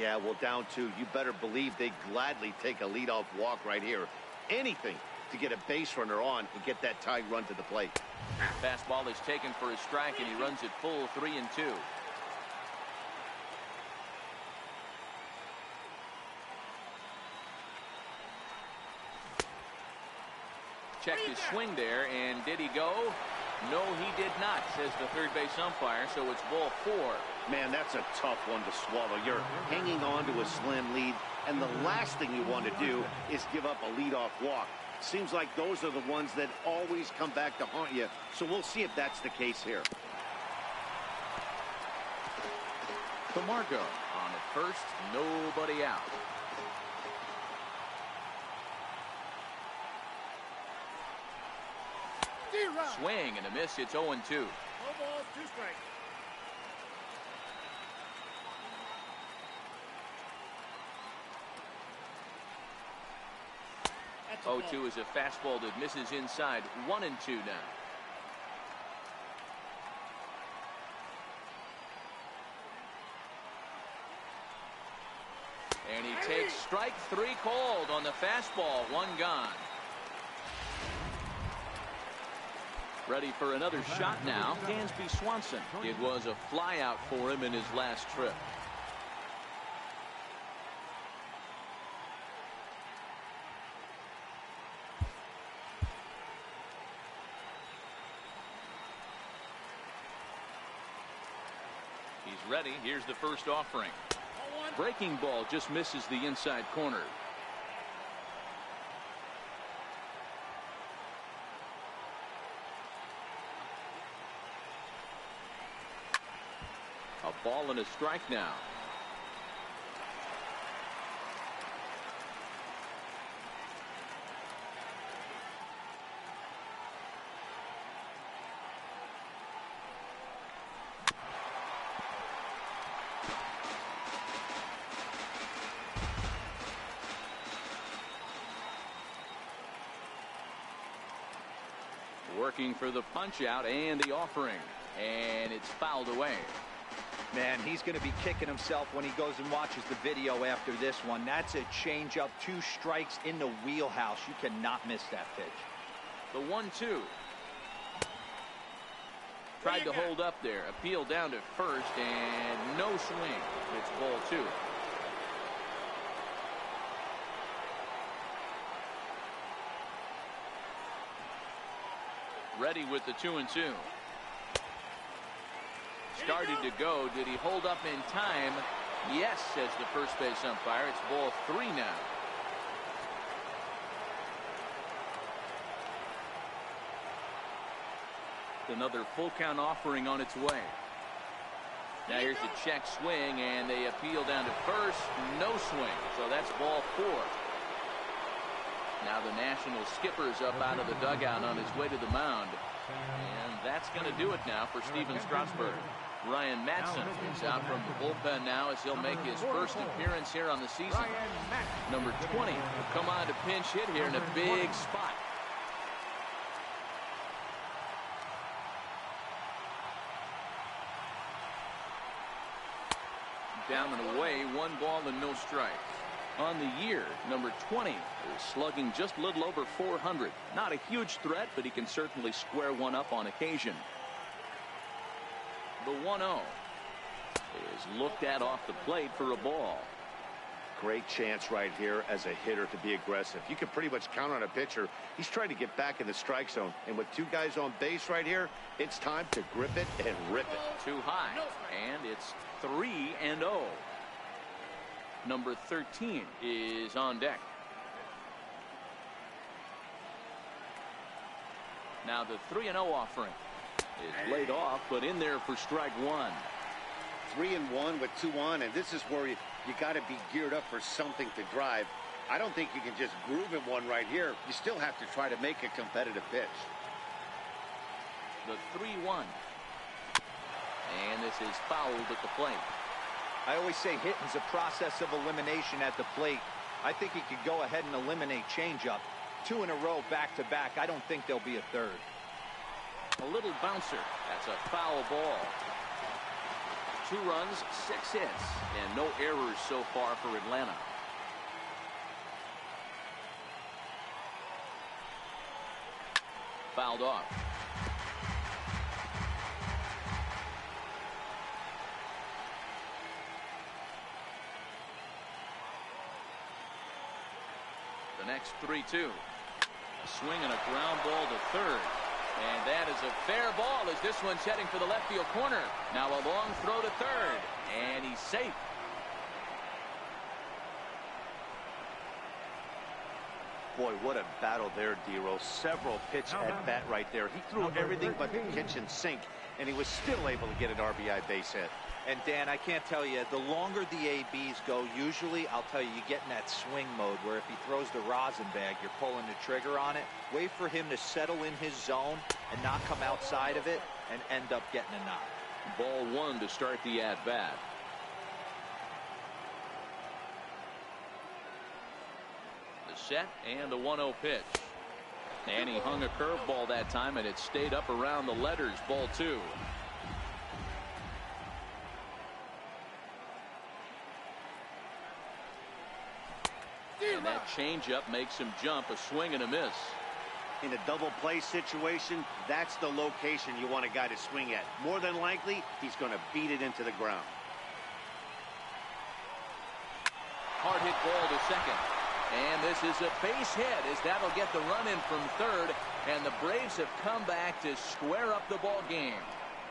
Yeah, well, down 2. You better believe they gladly take a leadoff walk right here. Anything to get a base runner on and get that tying run to the plate. Fastball is taken for a strike, and he runs it full 3-2. Checked his swing there, and did he go? No, he did not, says the third base umpire, so it's ball 4. Man, that's a tough one to swallow. You're hanging on to a slim lead, and the last thing you want to do is give up a leadoff walk. Seems like those are the ones that always come back to haunt you, so we'll see if that's the case here. Camargo on the first, nobody out. Swing and a miss. It's 0-2. 4 balls, 2 strikes. 0-2 is a fastball that misses inside. 1-2 now. And he takes strike 3 called on the fastball. 1 gone. Ready for another shot now, Dansby Swanson. It was a fly out for him in his last trip. He's ready. Here's the first offering. Breaking ball just misses the inside corner. A ball and a strike now. Working for the punch out and the offering, and it's fouled away. Man, he's going to be kicking himself when he goes and watches the video after this one. That's a changeup, 2 strikes in the wheelhouse. You cannot miss that pitch. The 1-2. Tried to hold up there, appealed down to first, and no swing. It's ball 2. Ready with the 2-2. Started to go. Did he hold up in time? Yes, says the first base umpire. It's ball 3 now. Another full count offering on its way. Now here's the check swing, and they appeal down to first. No swing. So that's ball 4. Now the national skipper's up out of the dugout on his way to the mound. And that's going to do it now for Steven Strasburg. Ryan Madson is out from the bullpen now as he'll make his first appearance here on the season. Number 20 will come on to pinch hit here in a big spot. Down and away, 1 ball and no strikes. On the year, number 20 is slugging just a little over 400. Not a huge threat, but he can certainly square one up on occasion. The 1-0 is looked at off the plate for a ball. Great chance right here as a hitter to be aggressive. You can pretty much count on a pitcher. He's trying to get back in the strike zone. And with 2 guys on base right here, it's time to grip it and rip it. Too high. And it's 3-0. Number 13 is on deck. Now the 3-0 offering is laid off, but in there for strike 1. 3-1 with 2 on, and this is where you got to be geared up for something to drive. I don't think you can just groove in one right here. You still have to try to make a competitive pitch. The 3-1. And this is fouled at the plate. I always say hitting's a process of elimination at the plate. I think he could go ahead and eliminate changeup. 2 in a row back-to-back. I don't think there'll be a third. A little bouncer. That's a foul ball. 2 runs, 6 hits, and no errors so far for Atlanta. Fouled off. The next 3-2. A swing and a ground ball to third. And that is a fair ball as this one's heading for the left field corner. Now a long throw to third. And he's safe. Boy, what a battle there, D-Rose. Several pitch at bat right there. He threw everything but the kitchen sink, and he was still able to get an RBI base hit. And Dan, I can't tell you, the longer the ABs go, usually, I'll tell you, you get in that swing mode where if he throws the rosin bag, you're pulling the trigger on it. Wait for him to settle in his zone and not come outside of it and end up getting a knock. Ball 1 to start the at-bat. The set and the 1-0 pitch. And he hung a curveball that time, and it stayed up around the letters. Ball 2. And that changeup makes him jump. A swing and a miss. In a double play situation, that's the location you want a guy to swing at. More than likely, he's going to beat it into the ground. Hard hit ball to second. And this is a base hit as that'll get the run in from third. And the Braves have come back to square up the ball game.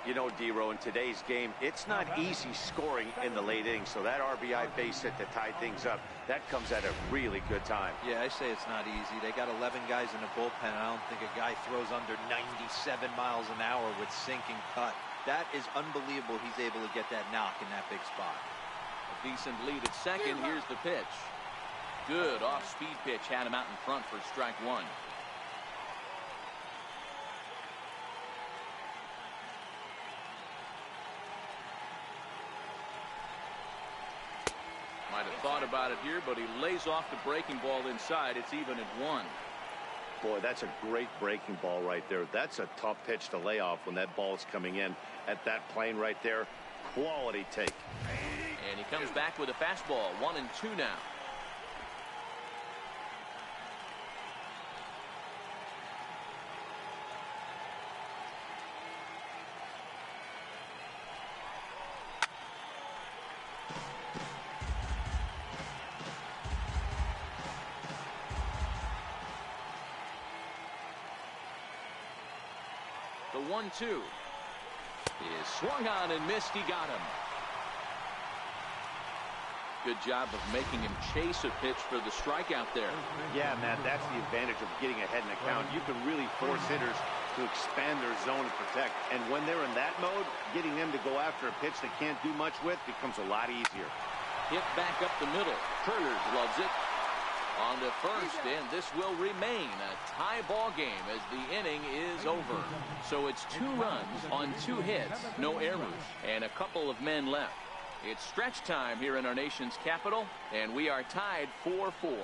You know, D-Row, in today's game, it's not easy scoring in the late innings. So that RBI base hit to tie things up, that comes at a really good time. Yeah, I say it's not easy. They got 11 guys in the bullpen. I don't think a guy throws under 97 miles an hour with sink and cut. That is unbelievable. He's able to get that knock in that big spot. A decent lead at second. Here's the pitch. Good off-speed pitch. Had him out in front for strike one. Might have thought about it here, but he lays off the breaking ball inside. It's even at one. Boy, that's a great breaking ball right there. That's a tough pitch to lay off when that ball's coming in at that plane right there. Quality take. And he comes back with a fastball. 1-2 now. The 1-2 is swung on and missed. He got him. Good job of making him chase a pitch for the strikeout there. Yeah, Matt, that's the advantage of getting ahead in the count. You can really force hitters to expand their zone and protect. And when they're in that mode, getting them to go after a pitch they can't do much with becomes a lot easier. Hit back up the middle. Turner loves it. On to first, and this will remain a tie ball game as the inning is over. So it's 2 runs on 2 hits, no errors, and a couple of men left. It's stretch time here in our nation's capital, and we are tied 4-4.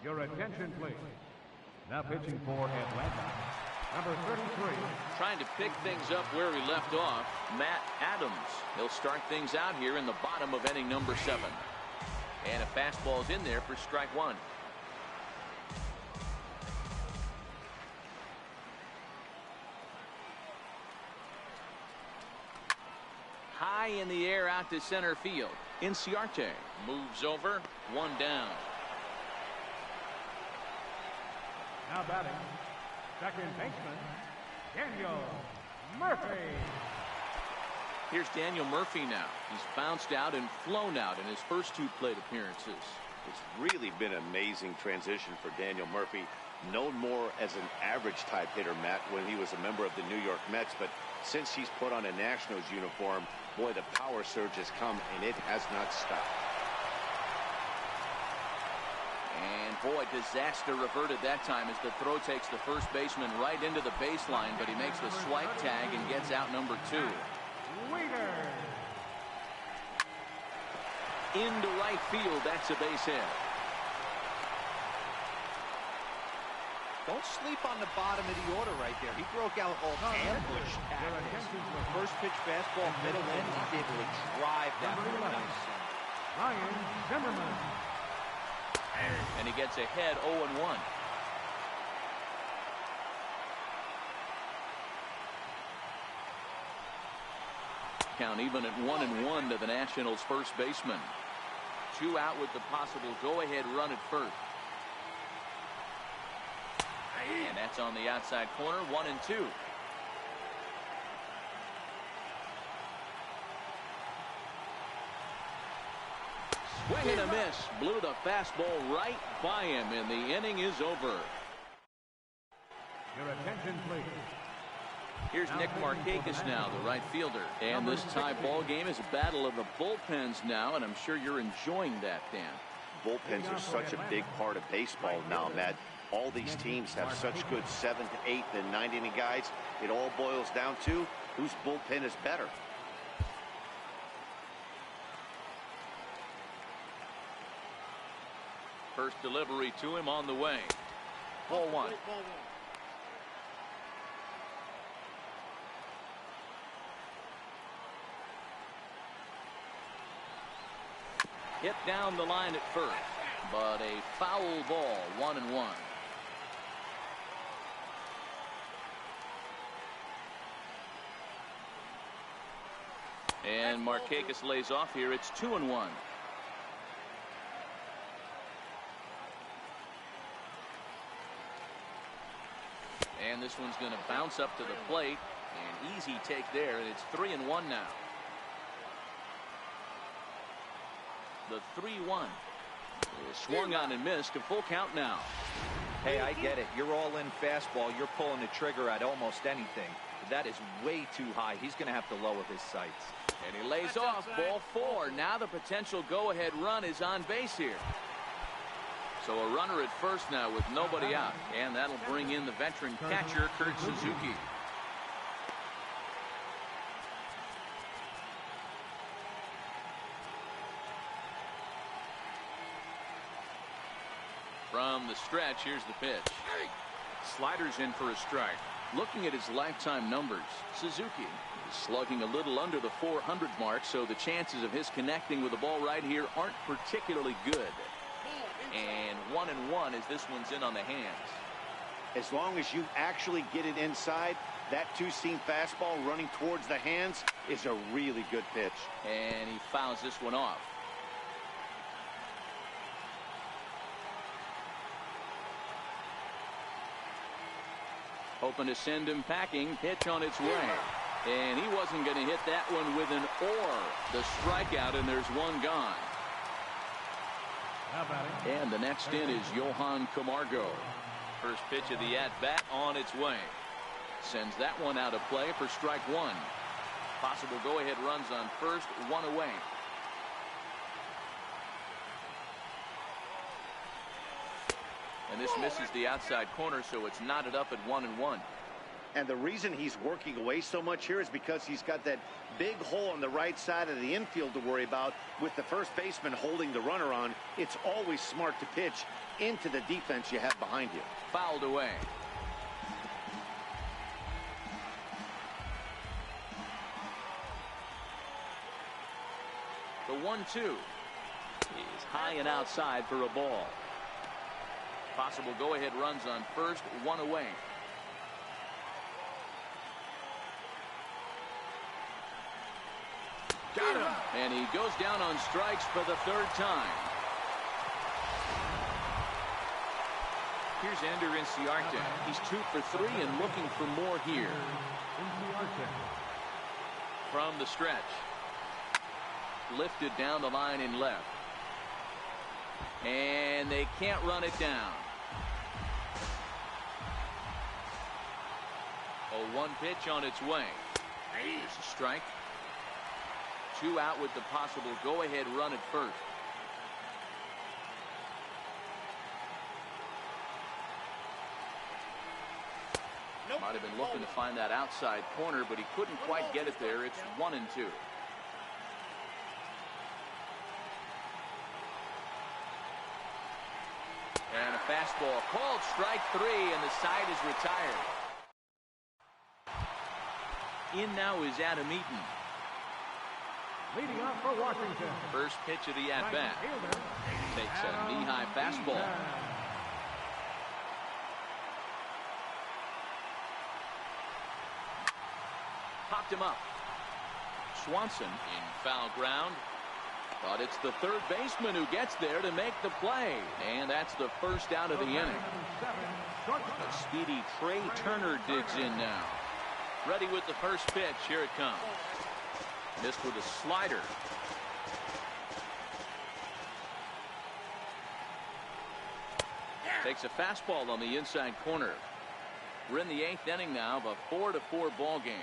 Your attention, please. Now pitching for Atlanta, number 33. Trying to pick things up where he left off, Matt Adams. He'll start things out here in the bottom of inning number 7. And a fastball's in there for strike one. High in the air out to center field. Inciarte moves over, one down. Now batting, second baseman, Daniel Murphy. Here's Daniel Murphy now. He's bounced out and flown out in his first 2 plate appearances. It's really been an amazing transition for Daniel Murphy, known more as an average type hitter, Matt, when he was a member of the New York Mets. But since he's put on a Nationals uniform, boy, the power surge has come, and it has not stopped. And boy, disaster reverted that time as the throw takes the first baseman right into the baseline, but he makes the swipe tag and gets out number 2. Into right field, that's a base hit. Don't sleep on the bottom of the order right there. He broke out all ambush tactics. First pitch fastball, middle in. He's able to drive that for a nice swing. And he gets ahead 0-1. Count even at 1-1 to the Nationals' first baseman. 2 out with the possible go-ahead run at first. And that's on the outside corner, 1-2. Swing and a miss. Blew the fastball right by him, and the inning is over. Your attention, please. Here's Nick Markakis now, the right fielder. And this tie ball game is a battle of the bullpens now, and I'm sure you're enjoying that, Dan. Bullpens are such a big part of baseball now, Matt. All these teams have such good 7th, 8th, and 9th inning guys. It all boils down to whose bullpen is better. First delivery to him on the way. Ball 1. Hit down the line at first, but a foul ball, 1-1. And Markakis lays off here. It's 2-1. And this one's going to bounce up to the plate. An easy take there, and it's 3-1 now. The 3-1 is swung on and missed. A full count now. Hey, I get it. You're all in fastball. You're pulling the trigger at almost anything. That is way too high. He's going to have to lower his sights. And he lays off. Ball 4. Now the potential go-ahead run is on base here. So a runner at first now with nobody out. And that'll bring in the veteran catcher, Kurt Suzuki. From the stretch, here's the pitch. Sliders in for a strike. Looking at his lifetime numbers, Suzuki is slugging a little under the 400 mark, so the chances of his connecting with the ball right here aren't particularly good. And 1-1 as this one's in on the hands. As long as you actually get it inside, that two-seam fastball running towards the hands is a really good pitch. And he fouls this one off. Hoping to send him packing. Pitch on its way. And he wasn't going to hit that one with an or. The strikeout, and there's one gone. And the next in is Johan Camargo. First pitch of the at-bat on its way. Sends that one out of play for strike 1. Possible go-ahead runs on first, 1 away. And this misses the outside corner, so it's knotted up at 1-1. And the reason he's working away so much here is because he's got that big hole on the right side of the infield to worry about. With the first baseman holding the runner on, it's always smart to pitch into the defense you have behind you. Fouled away. The 1-2 is high and outside for a ball. Possible go-ahead runs on first, 1 away. Got him. And he goes down on strikes for the 3rd time. Here's Ender Inciarte. He's 2 for 3 and looking for more here. From the stretch. Lifted down the line in left. And they can't run it down. 0-1 pitch on its way. Here's a strike. 2 out with the possible go-ahead run at first. Might have been looking to find that outside corner, but he couldn't quite get it there. It's 1-2. And a fastball called strike 3, and the side is retired. In now is Adam Eaton. Leading off for Washington. First pitch of the at-bat. Takes a knee-high fastball. Popped him up. Swanson in foul ground. But it's the third baseman who gets there to make the play. And that's the first out of the inning. A speedy Trey Turner digs in now. Ready with the first pitch. Here it comes. Missed with a slider. Takes a fastball on the inside corner. We're in the 8th inning now of a 4-4 ball game.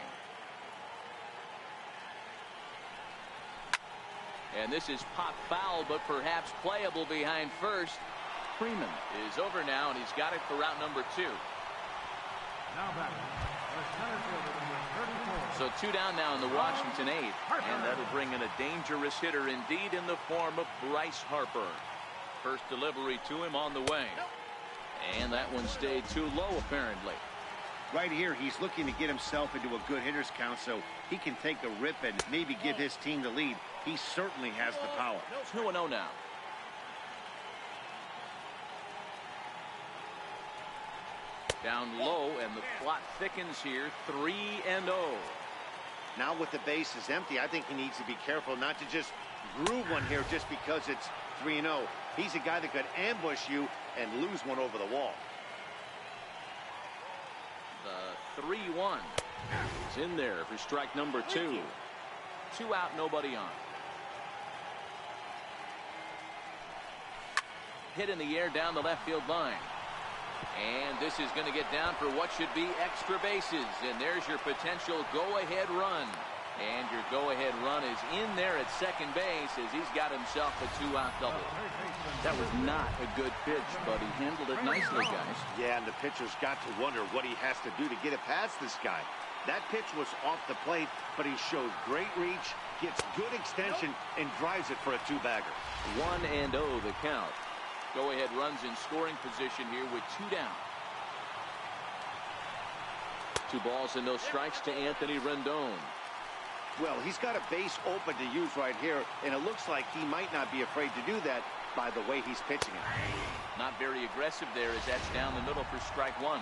And this is pop foul, but perhaps playable behind first. Freeman is over now, and he's got it for route number 2. Now back. Center fielder number 34. So 2 down now in the Washington 8th. And that'll bring in a dangerous hitter indeed in the form of Bryce Harper. First delivery to him on the way. And that one stayed too low, apparently. Right here, he's looking to get himself into a good hitter's count so he can take a rip and maybe give his team the lead. He certainly has the power. 2-0 now. Down low, and the plot thickens here. 3-0. Now with the bases empty, I think he needs to be careful not to just groove one here just because it's 3-0. He's a guy that could ambush you and lose one over the wall. The 3-1 is in there for strike number 2. 2 out, nobody on. Hit in the air down the left field line. And this is going to get down for what should be extra bases. And there's your potential go-ahead run. And your go-ahead run is in there at second base as he's got himself a 2-out double. That was not a good pitch, but he handled it nicely, guys. Yeah, and the pitcher's got to wonder what he has to do to get it past this guy. That pitch was off the plate, but he showed great reach, gets good extension, and drives it for a 2-bagger. 1-0 the count. Go-ahead runs in scoring position here with 2 down. 2 balls and no strikes to Anthony Rendon. Well, he's got a base open to use right here, and it looks like he might not be afraid to do that by the way he's pitching it. Not very aggressive there as that's down the middle for strike 1.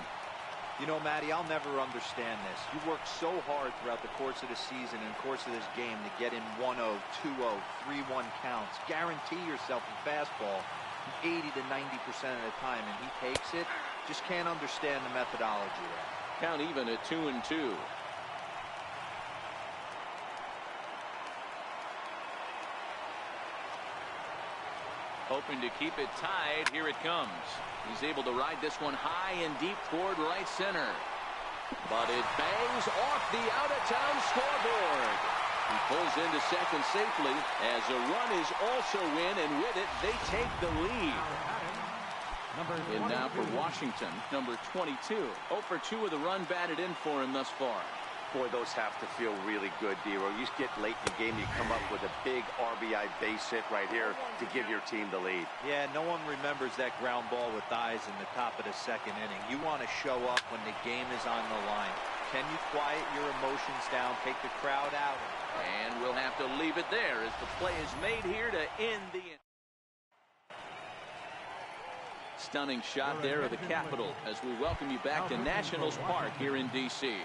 You know, Matty, I'll never understand this. You work so hard throughout the course of the season and course of this game to get in 1-0, 2-0, 3-1 counts. Guarantee yourself a fastball 80 to 90% of the time, and he takes it. Just can't understand the methodology there. Count even at 2-2. Hoping to keep it tied. Here it comes. He's able to ride this one high and deep toward right center. But it bangs off the out-of-town scoreboard. He pulls into second safely as a run is also in, and with it, they take the lead. And now for Washington, number 22. 0 for 2 with a run batted in for him thus far. Boy, those have to feel really good, Dero. You get late in the game, you come up with a big RBI base hit right here to give your team the lead. Yeah, no one remembers that ground ball with eyes in the top of the second inning. You want to show up when the game is on the line. Can you quiet your emotions down, take the crowd out? And we'll have to leave it there as the play is made here to end the inning. Stunning shot there of the Capitol as we welcome you back to Nationals Park here in D.C.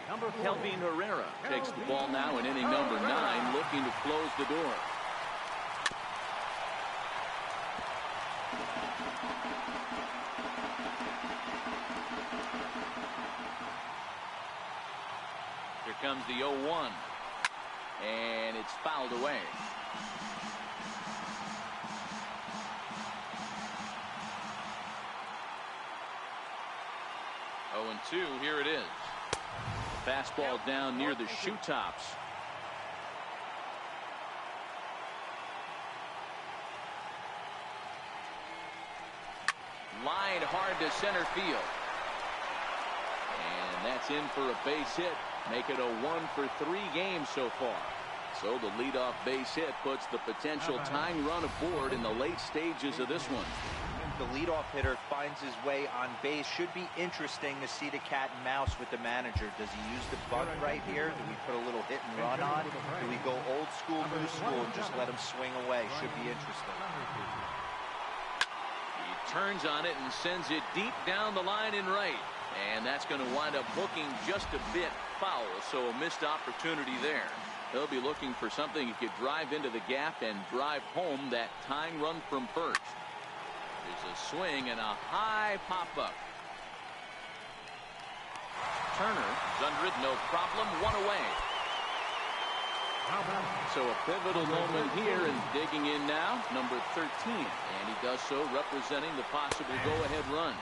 Kelvin Herrera takes the ball now in inning number 9, looking to close the door. Here comes the 0-1, and it's fouled away. And 2, here it is. Fastball down near the shoe tops. Line hard to center field. And And that's in for a base hit. Make it a 1-for-3 game so far. So the leadoff base hit puts the potential tying run aboard in the late stages of this one. The leadoff hitter finds his way on base. Should be interesting to see the cat and mouse with the manager. Does he use the bunt right here? Do we put a little hit and run on? Do we go old school, new school, and just let him swing away? Should be interesting. He turns on it and sends it deep down the line in right. And that's going to wind up hooking just a bit foul. So a missed opportunity there. He'll be looking for something he could drive into the gap and drive home that tying run from first. There's a swing and a high pop-up. Turner is under it, no problem, one away. So a pivotal moment here, and digging in now, number 13. And he does so representing the possible go-ahead run.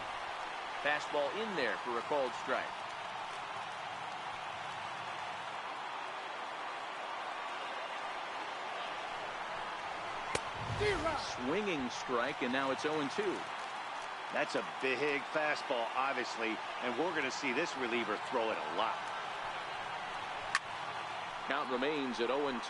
Fastball in there for a called strike. Swinging strike, and now it's 0-2. That's a big fastball, obviously, and we're going to see this reliever throw it a lot. Count remains at 0-2.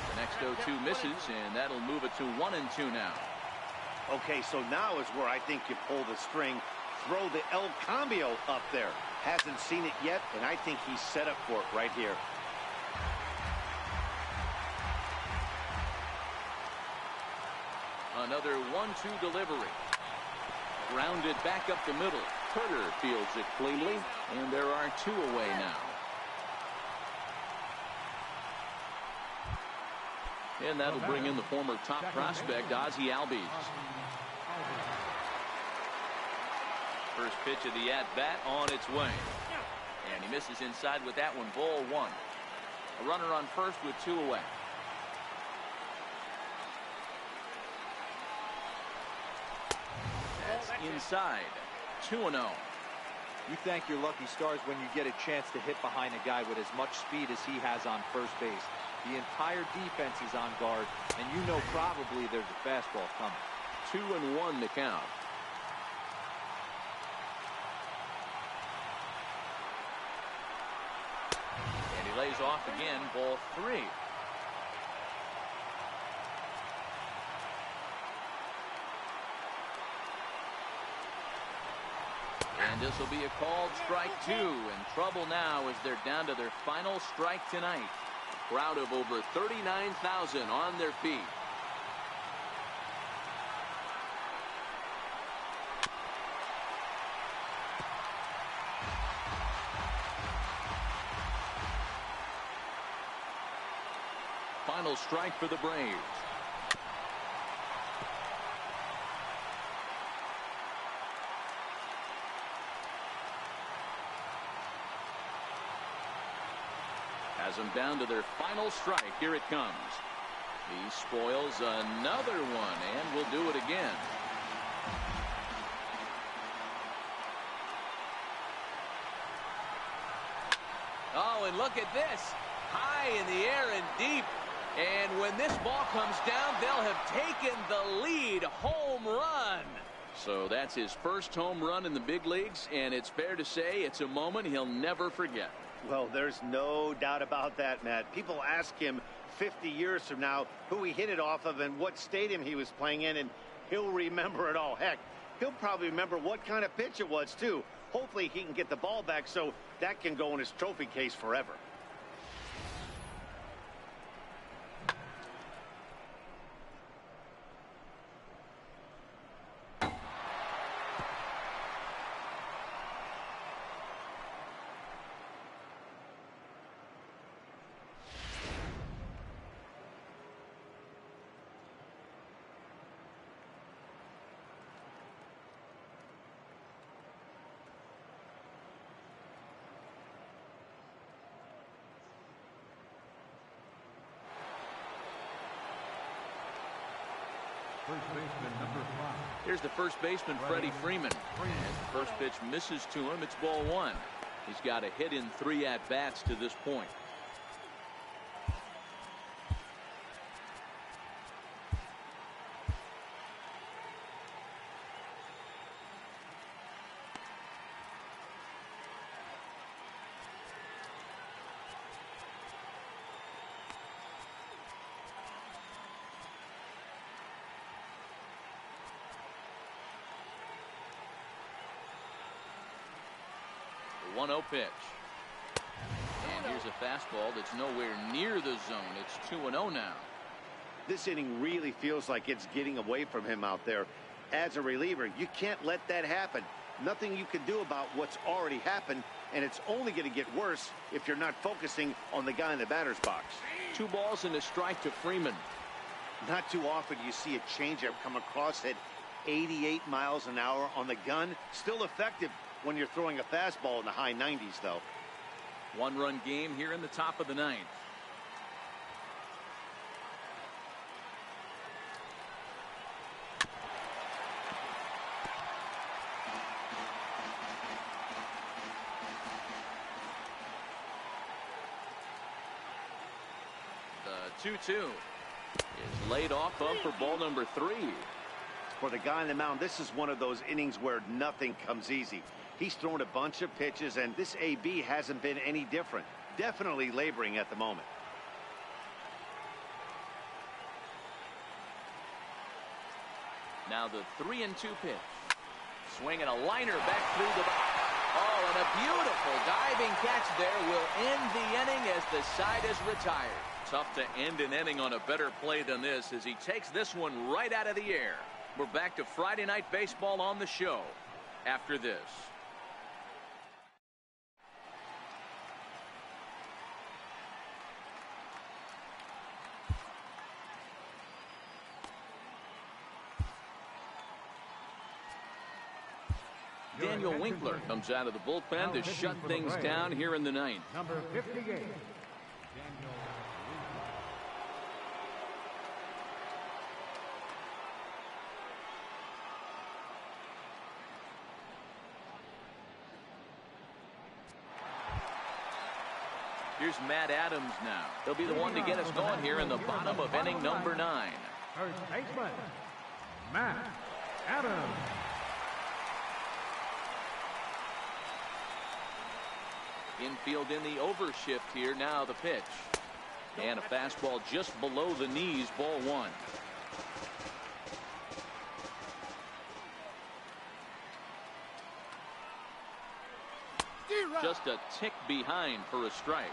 The next 0-2 misses, and that'll move it to 1-2 now. Okay, so now is where I think you pull the string. Throw the El Cambio up there. Hasn't seen it yet, and I think he's set up for it right here. Another 1-2 delivery. Grounded back up the middle. Turner fields it cleanly, and there are 2 away now. And that'll bring in the former top prospect, Ozzie Albies. First pitch of the at-bat on its way. And he misses inside with that one, ball 1. A runner on first with 2 away. That's inside. 2-0. You thank your lucky stars when you get a chance to hit behind a guy with as much speed as he has on first base. The entire defense is on guard, and you know probably there's a fastball coming. 2-1 the count. And he lays off again, ball 3. And this will be a called strike 2. In trouble now as they're down to their final strike tonight. A crowd of over 39,000 on their feet. Final strike for the Braves. Has them down to their final strike. Here it comes. He spoils another one, and will do it again. Oh, and look at this. High in the air and deep. And when this ball comes down, they'll have taken the lead. Home run. So that's his first home run in the big leagues, and it's fair to say it's a moment he'll never forget. Well, there's no doubt about that, Matt. People ask him 50 years from now who he hit it off of and what stadium he was playing in, and he'll remember it all. Heck, he'll probably remember what kind of pitch it was, too. Hopefully he can get the ball back so that can go in his trophy case forever. First baseman, number 5. Here's the first baseman, Freddie Freeman. As the first pitch misses to him, it's ball 1. He's got a hit in 3 at-bats to this point. 1-0 pitch. And here's a fastball that's nowhere near the zone. It's 2-0 now. This inning really feels like it's getting away from him out there. As a reliever, you can't let that happen. Nothing you can do about what's already happened, and it's only going to get worse if you're not focusing on the guy in the batter's box. 2 balls and a strike to Freeman. Not too often you see a changeup come across at 88 miles an hour on the gun. Still effective when you're throwing a fastball in the high 90s, though. 1-run game here in the top of the 9th. The 2-2 is laid off of for ball number 3. For the guy on the mound, this is one of those innings where nothing comes easy. He's thrown a bunch of pitches, and this AB hasn't been any different. Definitely laboring at the moment. Now the 3-2 pitch. Swinging a liner back through the box. Oh, and a beautiful diving catch there will end the inning as the side is retired. Tough to end an inning on a better play than this as he takes this one right out of the air. We're back to Friday Night Baseball on the show after this. Daniel Winkler comes out of the bullpen to shut things down here in the 9th. Number 58. Here's Matt Adams now. He'll be the one to get us going here in the bottom of inning number 9. First baseman, Matt Adams. Infield in the overshift here. Now the pitch. And a fastball just below the knees, ball 1. Just a tick behind for a strike.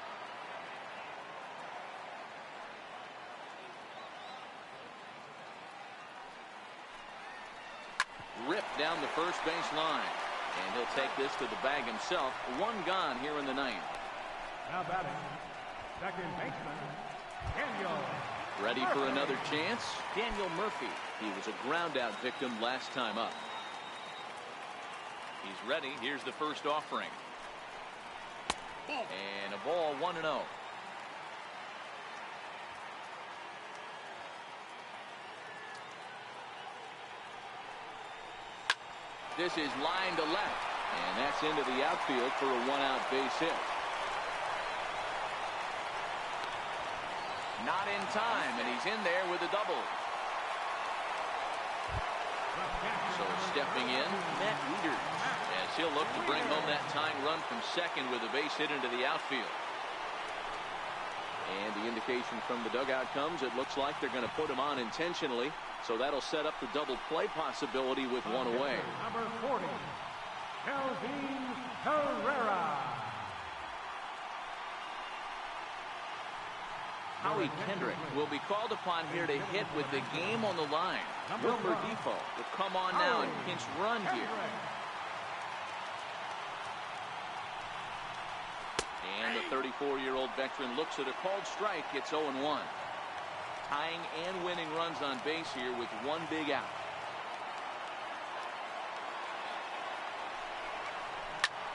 Ripped down the first base line. And he'll take this to the bag himself. 1 gone here in the 9th. Now batting, second baseman, Daniel. Ready for another chance? Daniel Murphy. He was a ground out victim last time up. He's ready. Here's the first offering. And a ball 1-0. This is line to left, and that's into the outfield for a 1-out base hit. Not in time, and he's in there with a double. So stepping in, Matt Wieters, as he'll look to bring home that tying run from second with a base hit into the outfield. And the indication from the dugout comes, it looks like they're going to put him on intentionally. So that'll set up the double play possibility with 1 away. Number 40, Kelvin Herrera. Howie Kendrick will be called upon here to hit with the game on the line. Wilmer Defoe will come on now and pinch run here. And the 34-year-old veteran looks at a called strike. It's 0-1. Tying and winning runs on base here with 1 big out.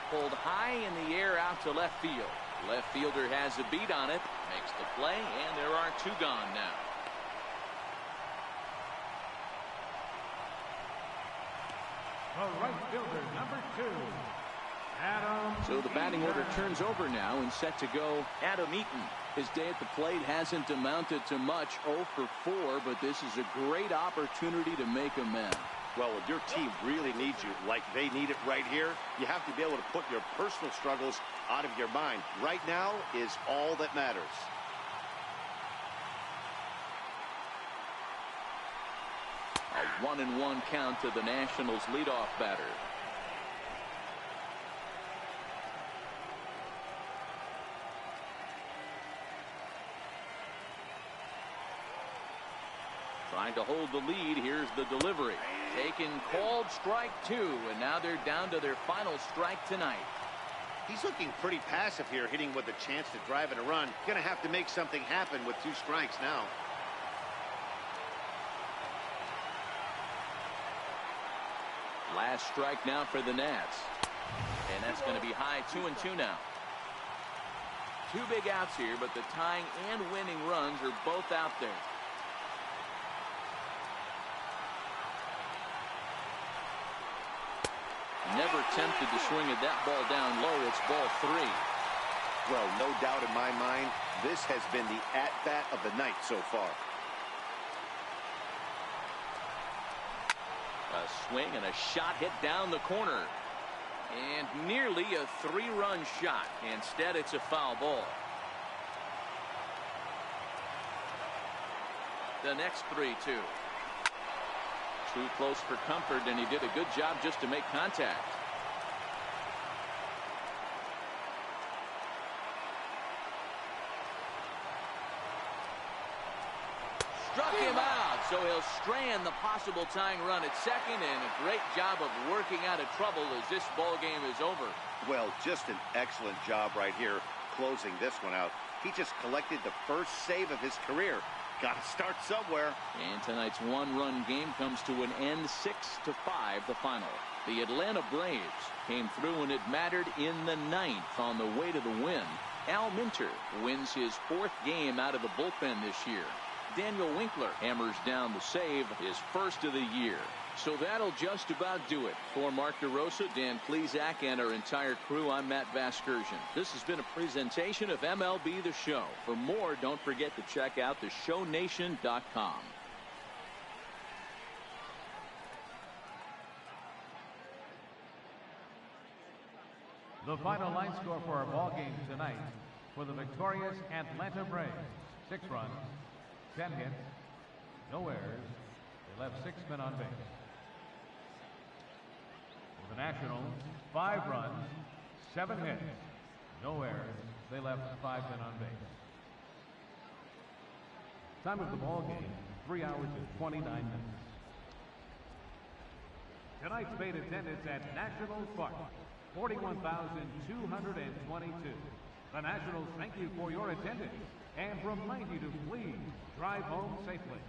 Pulled high in the air out to left field. Left fielder has a beat on it, makes the play, and there are 2 gone now. The right fielder, number 2, Adam. So the batting order turns over now and set to go Adam Eaton. His day at the plate hasn't amounted to much, 0 for 4, but this is a great opportunity to make amends. Well, when your team really needs you, like they need it right here, you have to be able to put your personal struggles out of your mind. Right now is all that matters. A 1-1 count to the Nationals leadoff batter. Trying to hold the lead. Here's the delivery. Taken, called strike 2, and now they're down to their final strike tonight. He's looking pretty passive here, hitting with a chance to drive in a run. Going to have to make something happen with 2 strikes now. Last strike now for the Nats. And that's going to be high. 2-2 now. 2 big outs here, but the tying and winning runs are both out there. Never tempted to swing at that ball down low. It's ball 3. Well, no doubt in my mind, this has been the at-bat of the night so far. A swing and a shot hit down the corner. And nearly a 3-run shot. Instead, it's a foul ball. The next 3-2. Too close for comfort, and he did a good job just to make contact. Struck him out, so he'll strand the possible tying run at second, and a great job of working out of trouble as this ball game is over. Well, just an excellent job right here, closing this one out. He just collected the first save of his career. Got to start somewhere. And tonight's 1-run game comes to an end, 6-5 the final. The Atlanta Braves came through when it mattered in the 9th on the way to the win. Al Minter wins his 4th game out of the bullpen this year. Daniel Winkler hammers down the save, his first of the year. So that'll just about do it. For Mark DeRosa, Dan Plesac, and our entire crew, I'm Matt Vasgersian. This has been a presentation of MLB The Show. For more, don't forget to check out theshownation.com. The final line score for our ball game tonight for the victorious Atlanta Braves: 6 runs, 10 hits, no errors. They left 6 men on base. For the Nationals, 5 runs, 7 hits, no errors. They left 5 men on base. Time of the ball game, 3 hours and 29 minutes. Tonight's paid attendance at Nationals Park, 41,222. The Nationals thank you for your attendance and remind you to please drive home safely.